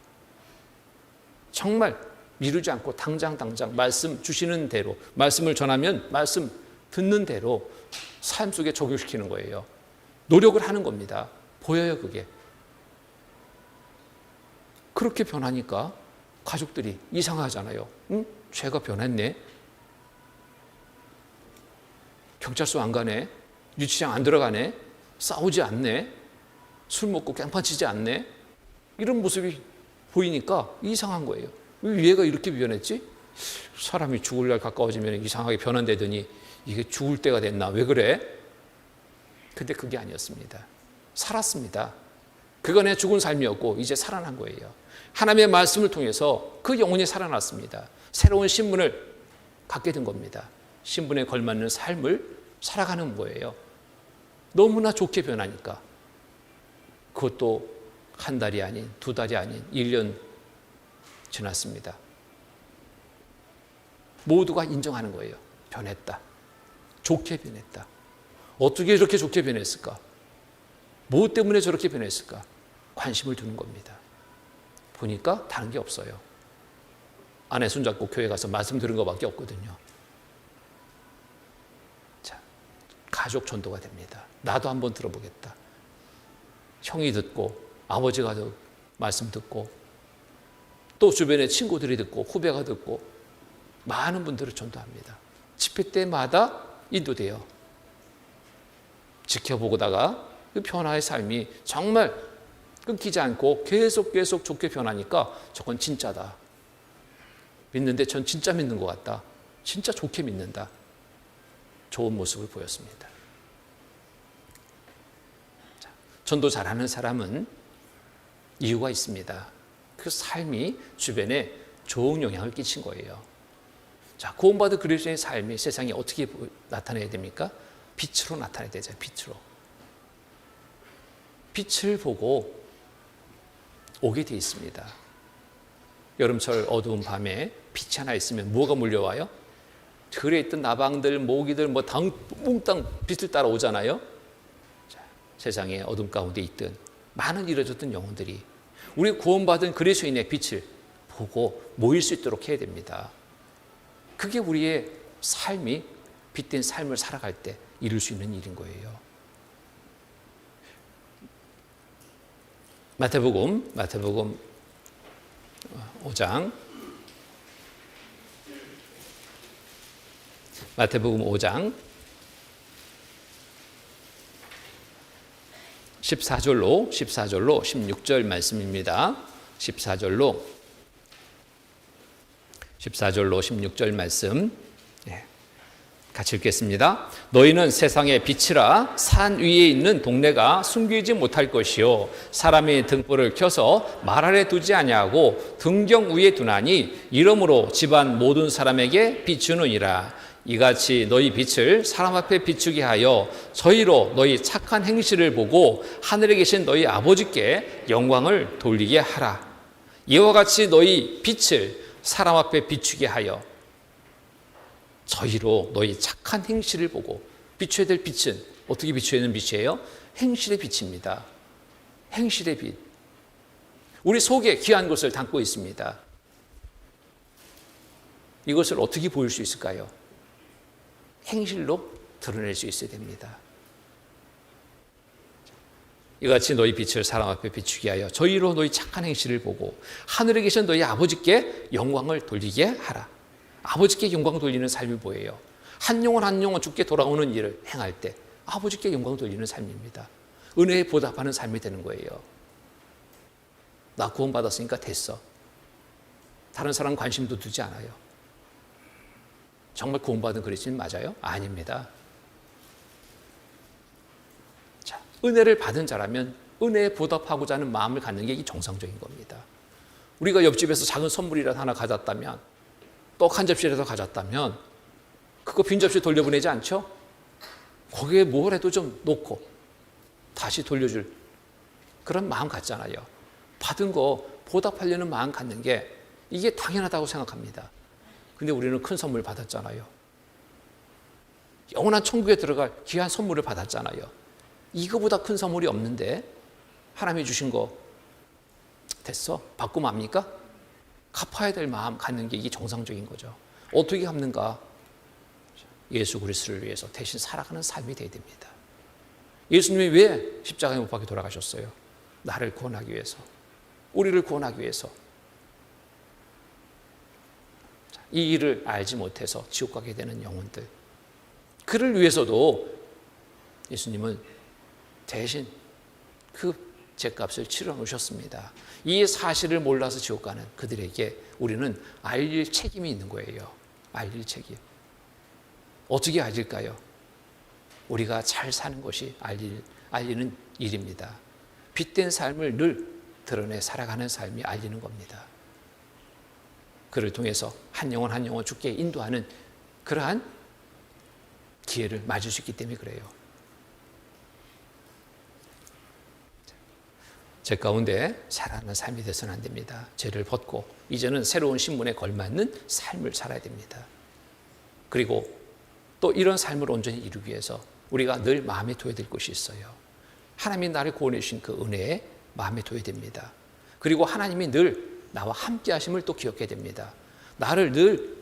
정말 미루지 않고 당장 말씀 주시는 대로, 말씀을 전하면 말씀 듣는 대로 삶 속에 적용시키는 거예요. 노력을 하는 겁니다. 보여요, 그게. 그렇게 변하니까 가족들이 이상하잖아요. 응? 쟤가 변했네. 경찰서 안 가네. 유치장 안 들어가네. 싸우지 않네. 술 먹고 깽판 치지 않네. 이런 모습이 보이니까 이상한 거예요. 왜 얘가 이렇게 변했지? 사람이 죽을 날 가까워지면 이상하게 변한다더니 이게 죽을 때가 됐나? 왜 그래? 근데 그게 아니었습니다. 살았습니다. 그건 내 죽은 삶이었고 이제 살아난 거예요. 하나님의 말씀을 통해서 그 영혼이 살아났습니다. 새로운 신분을 갖게 된 겁니다. 신분에 걸맞는 삶을 살아가는 거예요. 너무나 좋게 변하니까. 그것도 한 달이 아닌, 두 달이 아닌 1년 지났습니다. 모두가 인정하는 거예요. 변했다. 좋게 변했다. 어떻게 이렇게 좋게 변했을까? 뭐 때문에 저렇게 변했을까? 관심을 두는 겁니다. 보니까 다른 게 없어요. 아내 손잡고 교회 가서 말씀 들은 것밖에 없거든요. 자, 가족 전도가 됩니다. 나도 한번 들어보겠다. 형이 듣고 아버지가 말씀 듣고 또 주변의 친구들이 듣고 후배가 듣고 많은 분들을 전도합니다. 집회 때마다 인도돼요. 지켜보다가 그 변화의 삶이 정말 끊기지 않고 계속 좋게 변하니까 저건 진짜다. 믿는데 전 진짜 믿는 것 같다. 진짜 좋게 믿는다. 좋은 모습을 보였습니다. 자, 전도 잘하는 사람은 이유가 있습니다. 그 삶이 주변에 좋은 영향을 끼친 거예요. 자, 구원받은 그리스도인의 삶이 세상에 어떻게 나타내야 됩니까? 빛으로 나타내야 되죠. 빛으로. 빛을 보고 오게 돼 있습니다. 여름철 어두운 밤에 빛이 하나 있으면 뭐가 몰려와요? 들에 있던 나방들, 모기들 몽땅 빛을 따라 오잖아요. 자, 세상에 어둠 가운데 있던 많은 잃어졌던 영혼들이 우리 구원받은 그리스도인의 빛을 보고 모일 수 있도록 해야 됩니다. 그게 우리의 삶이 빛된 삶을 살아갈 때 이룰 수 있는 일인 거예요. 마태복음 5장 마태복음 5장 14절로 16절 말씀입니다. 14절로 16절 말씀 같이 읽겠습니다. 너희는 세상의 빛이라 산 위에 있는 동네가 숨기지 못할 것이요 사람이 등불을 켜서 말 아래 두지 아니하고 등경 위에 두나니 이러므로 집안 모든 사람에게 비추느니라. 이같이 너희 빛을 사람 앞에 비추게 하여 저희로 너희 착한 행실을 보고 하늘에 계신 너희 아버지께 영광을 돌리게 하라. 이와 같이 너희 빛을 사람 앞에 비추게 하여 저희로 너희 착한 행실을 보고 비춰야 될 빛은 어떻게 비춰야 되는 빛이에요? 행실의 빛입니다. 행실의 빛. 우리 속에 귀한 것을 담고 있습니다. 이것을 어떻게 보일 수 있을까요? 행실로 드러낼 수 있어야 됩니다. 이같이 너희 빛을 사람 앞에 비추게 하여 저희로 너희 착한 행실을 보고 하늘에 계신 너희 아버지께 영광을 돌리게 하라. 아버지께 영광 돌리는 삶이 뭐예요? 한 영혼 주께 돌아오는 일을 행할 때 아버지께 영광 돌리는 삶입니다. 은혜에 보답하는 삶이 되는 거예요. 나 구원받았으니까 됐어. 다른 사람 관심도 두지 않아요. 정말 구원받은 그리스도인 맞아요? 아닙니다. 자, 은혜를 받은 자라면 은혜에 보답하고자 하는 마음을 갖는 게 정상적인 겁니다. 우리가 옆집에서 작은 선물이라도 하나 가졌다면 떡 한 접시라도 가졌다면 그거 빈 접시 돌려보내지 않죠? 거기에 뭘 해도 좀 놓고 다시 돌려줄 그런 마음 갖잖아요. 받은 거 보답하려는 마음 갖는 게 이게 당연하다고 생각합니다. 근데 우리는 큰 선물 받았잖아요. 영원한 천국에 들어갈 귀한 선물을 받았잖아요. 이거보다 큰 선물이 없는데 하나님이 주신 거 됐어? 받고 맙니까? 갚아야 될 마음 갖는 게 이게 정상적인 거죠. 어떻게 갚는가? 예수 그리스도를 위해서 대신 살아가는 삶이 되어야 됩니다. 예수님이 왜 십자가에 못 박혀 돌아가셨어요? 나를 구원하기 위해서, 우리를 구원하기 위해서. 이 일을 알지 못해서 지옥 가게 되는 영혼들, 그를 위해서도 예수님은 대신 그 죄값을 치러 놓으셨습니다. 이 사실을 몰라서 지옥 가는 그들에게 우리는 알릴 책임이 있는 거예요. 알릴 책임. 어떻게 알릴까요? 우리가 잘 사는 것이 알리는 일입니다. 빛된 삶을 늘 드러내 살아가는 삶이 알리는 겁니다. 그를 통해서 한 영혼 주께 인도하는 그러한 기회를 맞을 수 있기 때문에 그래요. 제 가운데 살아가는 삶이 되서는 안 됩니다. 죄를 벗고 이제는 새로운 신분에 걸맞는 삶을 살아야 됩니다. 그리고 또 이런 삶을 온전히 이루기 위해서 우리가 늘 마음에 둬야 될 것이 있어요. 하나님이 나를 구원해 주신 그 은혜에 마음에 둬야 됩니다. 그리고 하나님이 늘 나와 함께 하심을 또 기억해야 됩니다. 나를 늘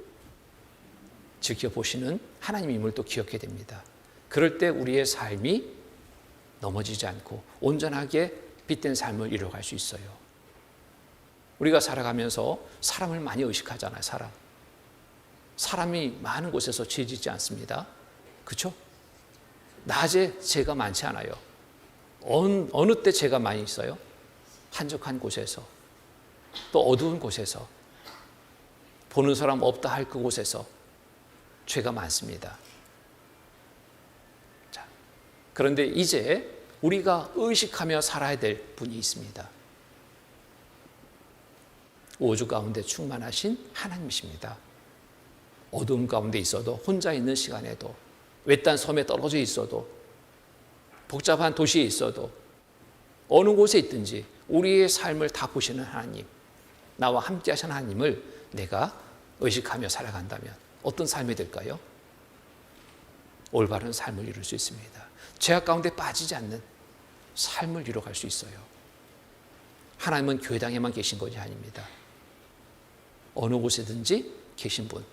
지켜보시는 하나님임을 또 기억해야 됩니다. 그럴 때 우리의 삶이 넘어지지 않고 온전하게 빛된 삶을 이뤄갈 수 있어요. 우리가 살아가면서 사람을 많이 의식하잖아요. 사람이 많은 곳에서 죄 짓지 않습니다. 그렇죠? 낮에 죄가 많지 않아요. 어느 때 죄가 많이 있어요? 한적한 곳에서, 또 어두운 곳에서, 보는 사람 없다 할 그곳에서 죄가 많습니다. 자, 그런데 이제 우리가 의식하며 살아야 될 분이 있습니다. 우주 가운데 충만하신 하나님이십니다. 어두움 가운데 있어도, 혼자 있는 시간에도, 외딴 섬에 떨어져 있어도, 복잡한 도시에 있어도, 어느 곳에 있든지 우리의 삶을 다 보시는 하나님, 나와 함께 하시는 하나님을 내가 의식하며 살아간다면 어떤 삶이 될까요? 올바른 삶을 이룰 수 있습니다. 죄악 가운데 빠지지 않는 삶을 이뤄갈 수 있어요. 하나님은 교회당에만 계신 것이 아닙니다. 어느 곳에든지 계신 분,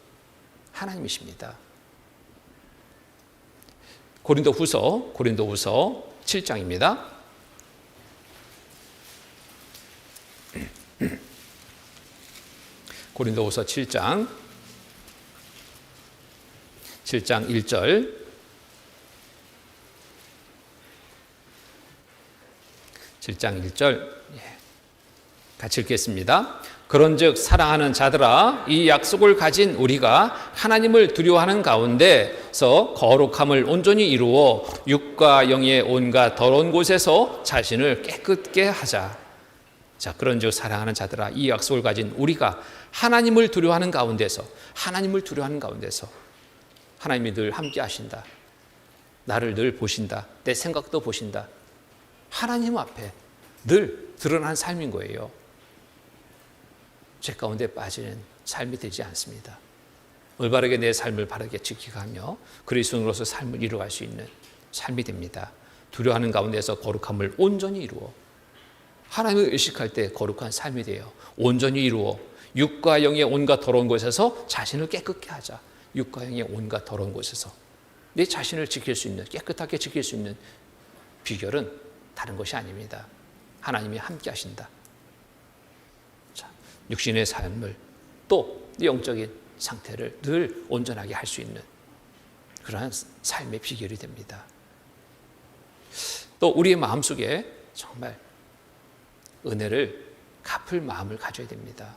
하나님이십니다. 고린도후서 7장입니다. 고린도후서 7장 1절. 같이 읽겠습니다. 그런즉 사랑하는 자들아, 이 약속을 가진 우리가 하나님을 두려워하는 가운데서 거룩함을 온전히 이루어 육과 영의 온갖 더러운 곳에서 자신을 깨끗게 하자. 자, 그런즉 사랑하는 자들아, 이 약속을 가진 우리가 하나님을 두려워하는 가운데서, 하나님이 늘 함께 하신다. 나를 늘 보신다. 내 생각도 보신다. 하나님 앞에 늘 드러난 삶인 거예요. 죄 가운데 빠지는 삶이 되지 않습니다. 올바르게 내 삶을 바르게 지켜가며 그리스도인으로서 삶을 이루어갈 수 있는 삶이 됩니다. 두려워하는 가운데서 거룩함을 온전히 이루어, 하나님을 의식할 때 거룩한 삶이 돼요. 온전히 이루어 육과 영의 온갖 더러운 곳에서 자신을 깨끗게 하자. 육과 영의 온갖 더러운 곳에서 내 자신을 지킬 수 있는, 깨끗하게 지킬 수 있는 비결은 다른 것이 아닙니다. 하나님이 함께 하신다. 육신의 삶을, 또 영적인 상태를 늘 온전하게 할 수 있는 그러한 삶의 비결이 됩니다. 또 우리의 마음속에 정말 은혜를 갚을 마음을 가져야 됩니다.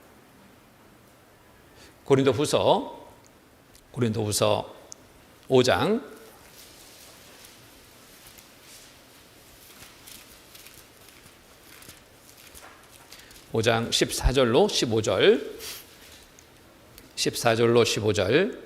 고린도후서 5장 14절로 15절.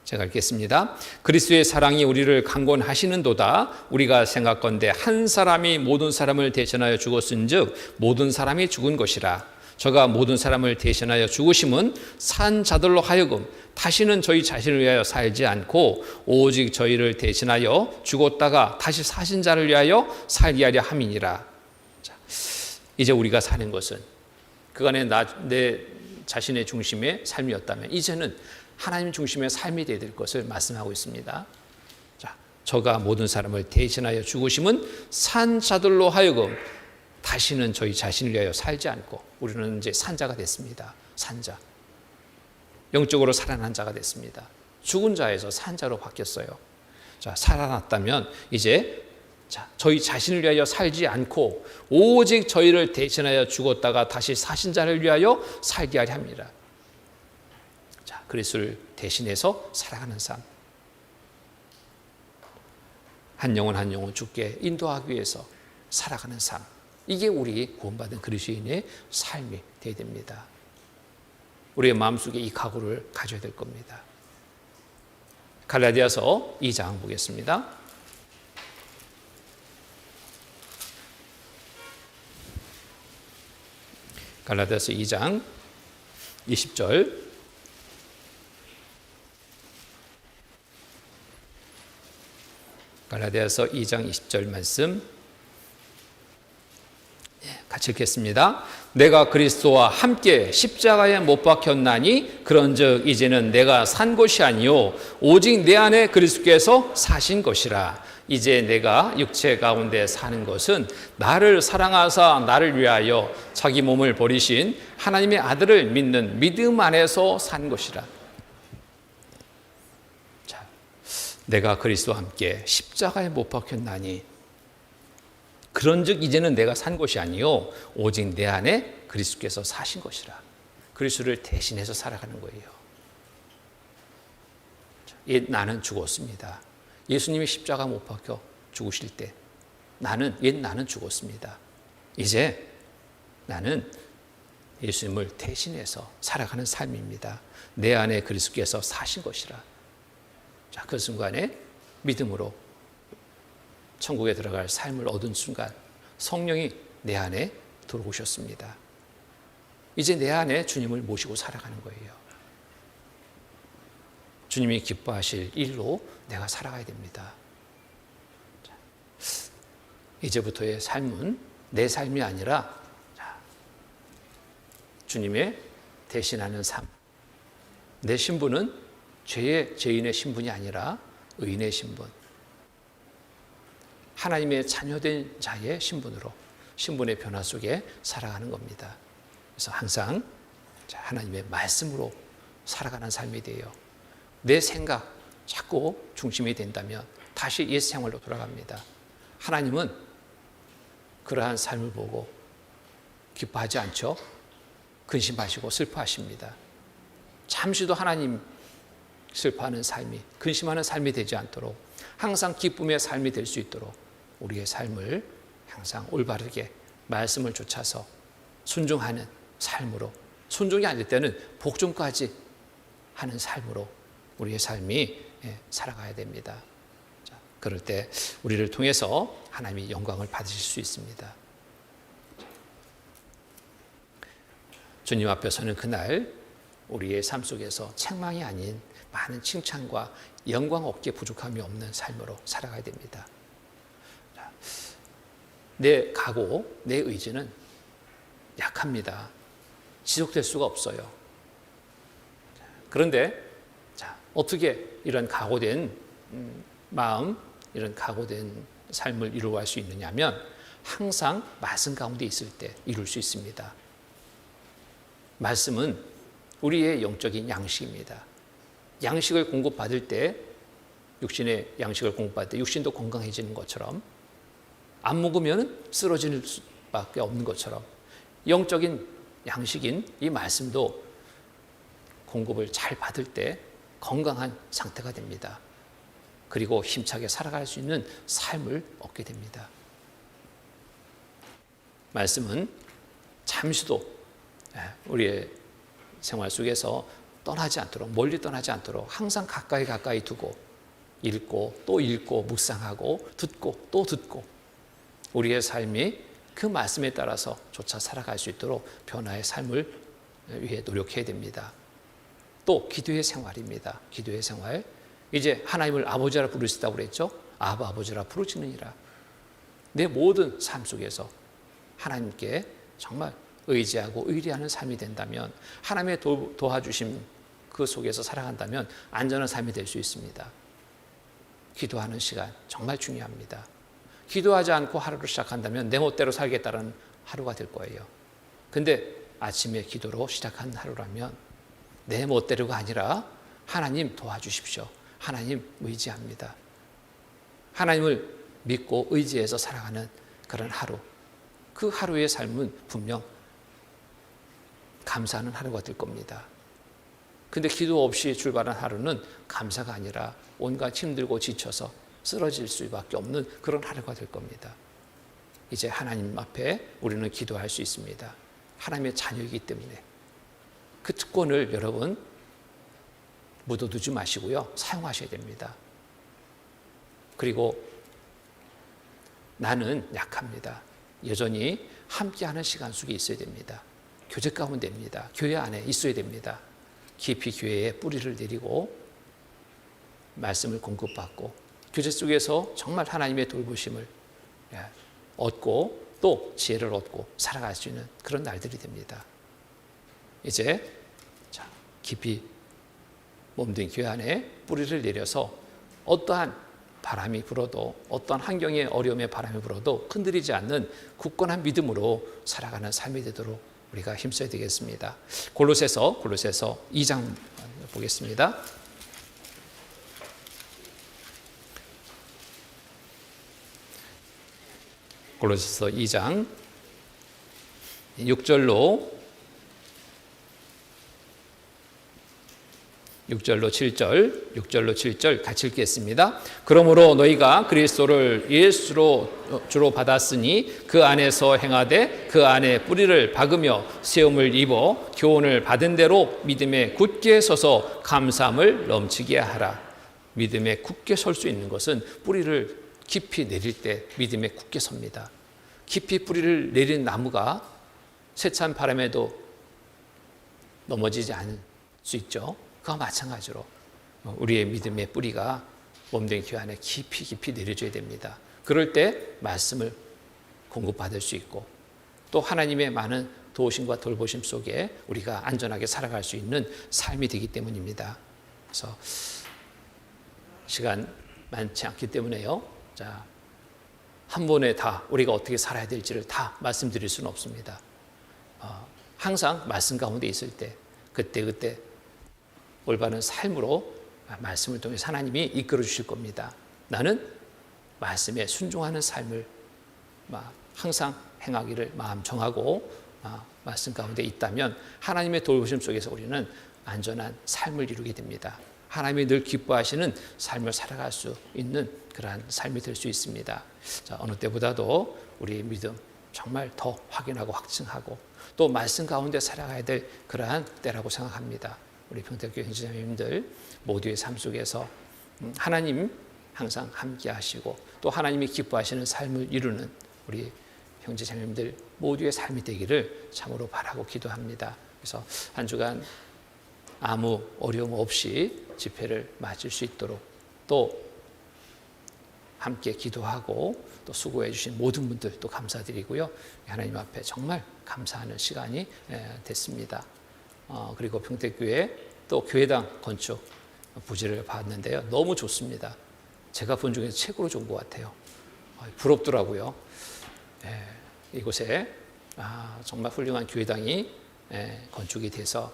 제가 읽겠습니다. 그리스도의 사랑이 우리를 강권하시는도다. 우리가 생각건대 한 사람이 모든 사람을 대신하여 죽었은즉 모든 사람이 죽은 것이라. 저가 모든 사람을 대신하여 죽으심은 산 자들로 하여금 다시는 저희 자신을 위하여 살지 않고 오직 저희를 대신하여 죽었다가 다시 사신 자를 위하여 살게 하려 함이니라. 자, 이제 우리가 사는 것은 그간의 내 자신의 중심의 삶이었다면 이제는 하나님 중심의 삶이 되어야 될 것을 말씀하고 있습니다. 자, 저가 모든 사람을 대신하여 죽으심은 산 자들로 하여금 다시는 저희 자신을 위하여 살지 않고 우리는 이제 산자가 됐습니다. 산자. 영적으로 살아난 자가 됐습니다. 죽은 자에서 산자로 바뀌었어요. 자, 살아났다면 이제 저희 자신을 위하여 살지 않고 오직 저희를 대신하여 죽었다가 다시 사신 자를 위하여 살게 하려 합니다. 자, 그리스도를 대신해서 살아가는 삶. 한 영혼 죽게 인도하기 위해서 살아가는 삶. 이게 우리 구원받은 그리스도인의 삶이 되어야 됩니다. 우리의 마음속에 이 각오를 가져야 될 겁니다. 갈라디아서 2장 보겠습니다. 갈라디아서 2장 20절. 갈라디아서 2장 20절 말씀 같이 읽겠습니다. 내가 그리스도와 함께 십자가에 못 박혔나니 그런즉 이제는 내가 산 것이 아니요 오직 내 안에 그리스도께서 사신 것이라. 이제 내가 육체 가운데 사는 것은 나를 사랑하사 나를 위하여 자기 몸을 버리신 하나님의 아들을 믿는 믿음 안에서 산 것이라. 자, 내가 그리스도와 함께 십자가에 못 박혔나니 그런즉 이제는 내가 산 것이 아니요 오직 내 안에 그리스도께서 사신 것이라. 그리스도를 대신해서 살아가는 거예요. 옛 나는 죽었습니다. 예수님이 십자가 못 박혀 죽으실 때 옛 나는 죽었습니다. 이제 나는 예수님을 대신해서 살아가는 삶입니다. 내 안에 그리스도께서 사신 것이라. 자, 그 순간에 믿음으로 천국에 들어갈 삶을 얻은 순간 성령이 내 안에 들어오셨습니다. 이제 내 안에 주님을 모시고 살아가는 거예요. 주님이 기뻐하실 일로 내가 살아가야 됩니다. 자, 이제부터의 삶은 내 삶이 아니라 주님의 대신하는 삶. 내 신분은 죄인의 신분이 아니라 의인의 신분. 하나님의 자녀된 자의 신분으로 신분의 변화 속에 살아가는 겁니다. 그래서 항상 하나님의 말씀으로 살아가는 삶이 돼요. 내 생각 자꾸 중심이 된다면 다시 옛 생활로 돌아갑니다. 하나님은 그러한 삶을 보고 기뻐하지 않죠. 근심하시고 슬퍼하십니다. 잠시도 하나님 슬퍼하는 삶이, 근심하는 삶이 되지 않도록 항상 기쁨의 삶이 될 수 있도록 우리의 삶을 항상 올바르게 말씀을 좇아서 순종하는 삶으로, 순종이 아닐 때는 복종까지 하는 삶으로 우리의 삶이 살아가야 됩니다. 자, 그럴 때 우리를 통해서 하나님이 영광을 받으실 수 있습니다. 주님 앞에서는 그날 우리의 삶 속에서 책망이 아닌 많은 칭찬과 영광 얻기에 부족함이 없는 삶으로 살아가야 됩니다. 내 각오, 내 의지는 약합니다. 지속될 수가 없어요. 그런데 어떻게 이런 각오된 마음, 이런 각오된 삶을 이루어갈 수 있느냐면 항상 말씀 가운데 있을 때 이룰 수 있습니다. 말씀은 우리의 영적인 양식입니다. 양식을 공급받을 때, 육신의 양식을 공급받을 때 육신도 건강해지는 것처럼, 안 먹으면 쓰러질 수밖에 없는 것처럼 영적인 양식인 이 말씀도 공급을 잘 받을 때 건강한 상태가 됩니다. 그리고 힘차게 살아갈 수 있는 삶을 얻게 됩니다. 말씀은 잠시도 우리의 생활 속에서 떠나지 않도록, 멀리 떠나지 않도록 항상 가까이 두고 읽고 또 읽고 묵상하고 듣고 또 듣고 우리의 삶이 그 말씀에 따라서 조차 살아갈 수 있도록 변화의 삶을 위해 노력해야 됩니다. 또 기도의 생활입니다. 기도의 생활. 이제 하나님을 아버지라 부를 수 있다고 그랬죠. 아버지라 부르시느니라. 내 모든 삶 속에서 하나님께 정말 의지하고 의리하는 삶이 된다면, 하나님의 도와주심 그 속에서 살아간다면 안전한 삶이 될 수 있습니다. 기도하는 시간 정말 중요합니다. 기도하지 않고 하루를 시작한다면 내 멋대로 살겠다는 하루가 될 거예요. 근데 아침에 기도로 시작한 하루라면 내 멋대로가 아니라 하나님 도와주십시오. 하나님 의지합니다. 하나님을 믿고 의지해서 살아가는 그런 하루. 그 하루의 삶은 분명 감사하는 하루가 될 겁니다. 근데 기도 없이 출발한 하루는 감사가 아니라 온갖 힘들고 지쳐서 쓰러질 수밖에 없는 그런 하루가 될 겁니다. 이제 하나님 앞에 우리는 기도할 수 있습니다. 하나님의 자녀이기 때문에 그 특권을 여러분 묻어두지 마시고요. 사용하셔야 됩니다. 그리고 나는 약합니다. 여전히 함께하는 시간 속에 있어야 됩니다. 교제 가운데입니다. 교회 안에 있어야 됩니다. 깊이 교회에 뿌리를 내리고 말씀을 공급받고 교제 속에서 정말 하나님의 돌보심을 얻고 또 지혜를 얻고 살아갈 수 있는 그런 날들이 됩니다. 이제 깊이 몸된 교회 안에 뿌리를 내려서 어떠한 바람이 불어도, 어떠한 환경의 어려움의 바람이 불어도 흔들리지 않는 굳건한 믿음으로 살아가는 삶이 되도록 우리가 힘써야 되겠습니다. 골로새서 2장 보겠습니다. 골로새서 2장 6절로 7절 같이 읽겠습니다. 그러므로 너희가 그리스도를 예수로 주로 받았으니 그 안에서 행하되 그 안에 뿌리를 박으며 세움을 입어 교훈을 받은 대로 믿음에 굳게 서서 감사함을 넘치게 하라. 믿음에 굳게 설 수 있는 것은 뿌리를 깊이 내릴 때 믿음에 굳게 섭니다. 깊이 뿌리를 내린 나무가 세찬 바람에도 넘어지지 않을 수 있죠. 그와 마찬가지로 우리의 믿음의 뿌리가 몸된 교회 안에 깊이 내려줘야 됩니다. 그럴 때 말씀을 공급받을 수 있고 또 하나님의 많은 도우심과 돌보심 속에 우리가 안전하게 살아갈 수 있는 삶이 되기 때문입니다. 그래서 시간 많지 않기 때문에요. 한 번에 다 우리가 어떻게 살아야 될지를 다 말씀드릴 수는 없습니다. 항상 말씀 가운데 있을 때 그때 올바른 삶으로 말씀을 통해 하나님이 이끌어 주실 겁니다. 나는 말씀에 순종하는 삶을 항상 행하기를 마음 정하고 말씀 가운데 있다면 하나님의 돌보심 속에서 우리는 안전한 삶을 이루게 됩니다. 하나님이 늘 기뻐하시는 삶을 살아갈 수 있는 그러한 삶이 될 수 있습니다. 어느 때보다도 우리의 믿음 정말 더 확인하고 확증하고 또 말씀 가운데 살아가야 될 그러한 때라고 생각합니다. 우리 평택교회 형제자매님들 모두의 삶 속에서 하나님 항상 함께 하시고 또 하나님이 기뻐하시는 삶을 이루는 우리 형제자매님들 모두의 삶이 되기를 참으로 바라고 기도합니다. 그래서 한 주간 아무 어려움 없이 집회를 마칠 수 있도록 또 함께 기도하고 또 수고해 주신 모든 분들 또 감사드리고요. 하나님 앞에 정말 감사하는 시간이 됐습니다. 그리고 평택교회 또 교회당 건축 부지를 봤는데요. 너무 좋습니다. 제가 본 중에서 최고로 좋은 것 같아요. 부럽더라고요. 이곳에 정말 훌륭한 교회당이 건축이 돼서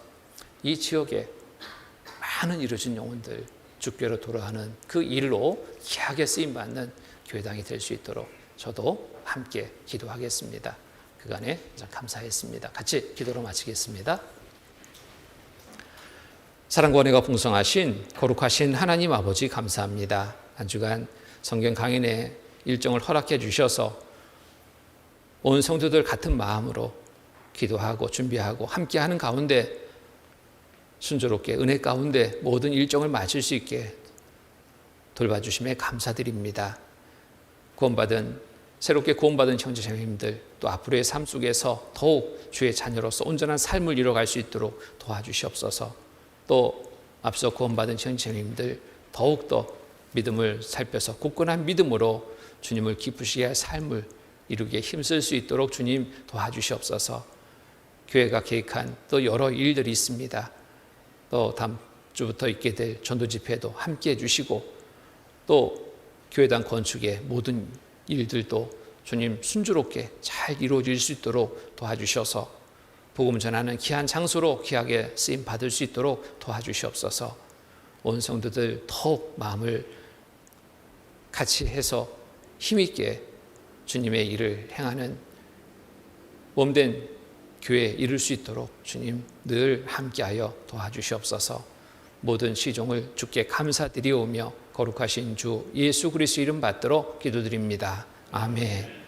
이 지역에 많은 이루어진 영혼들 주께로 돌아가는 그 일로 귀하게 쓰임받는 교회당이 될 수 있도록 저도 함께 기도하겠습니다. 그간에 감사했습니다. 같이 기도로 마치겠습니다. 사랑과 은혜가 풍성하신 거룩하신 하나님 아버지 감사합니다. 한 주간 성경 강연의 일정을 허락해 주셔서 온 성도들 같은 마음으로 기도하고 준비하고 함께하는 가운데 순조롭게 은혜 가운데 모든 일정을 마칠 수 있게 돌봐주심에 감사드립니다. 새롭게 구원받은 형제자매님들 또 앞으로의 삶 속에서 더욱 주의 자녀로서 온전한 삶을 이뤄갈 수 있도록 도와주시옵소서. 또 앞서 구원받은 형제자매님들 더욱더 믿음을 살펴서 굳건한 믿음으로 주님을 기쁘시게 할 삶을 이루기에 힘쓸 수 있도록 주님 도와주시옵소서. 교회가 계획한 또 여러 일들이 있습니다. 또 다음 주부터 있게 될 전도 집회도 함께 해주시고 또 교회당 건축의 모든 일들도 주님 순조롭게 잘 이루어질 수 있도록 도와주셔서 복음 전하는 귀한 장소로 귀하게 쓰임 받을 수 있도록 도와주시옵소서. 온 성도들 더욱 마음을 같이 해서 힘있게 주님의 일을 행하는 몸된 교회에 이룰 수 있도록 주님 늘 함께하여 도와주시옵소서. 모든 시종을 주께 감사드리오며 거룩하신 주 예수 그리스도 이름 받들어 기도드립니다. 아멘.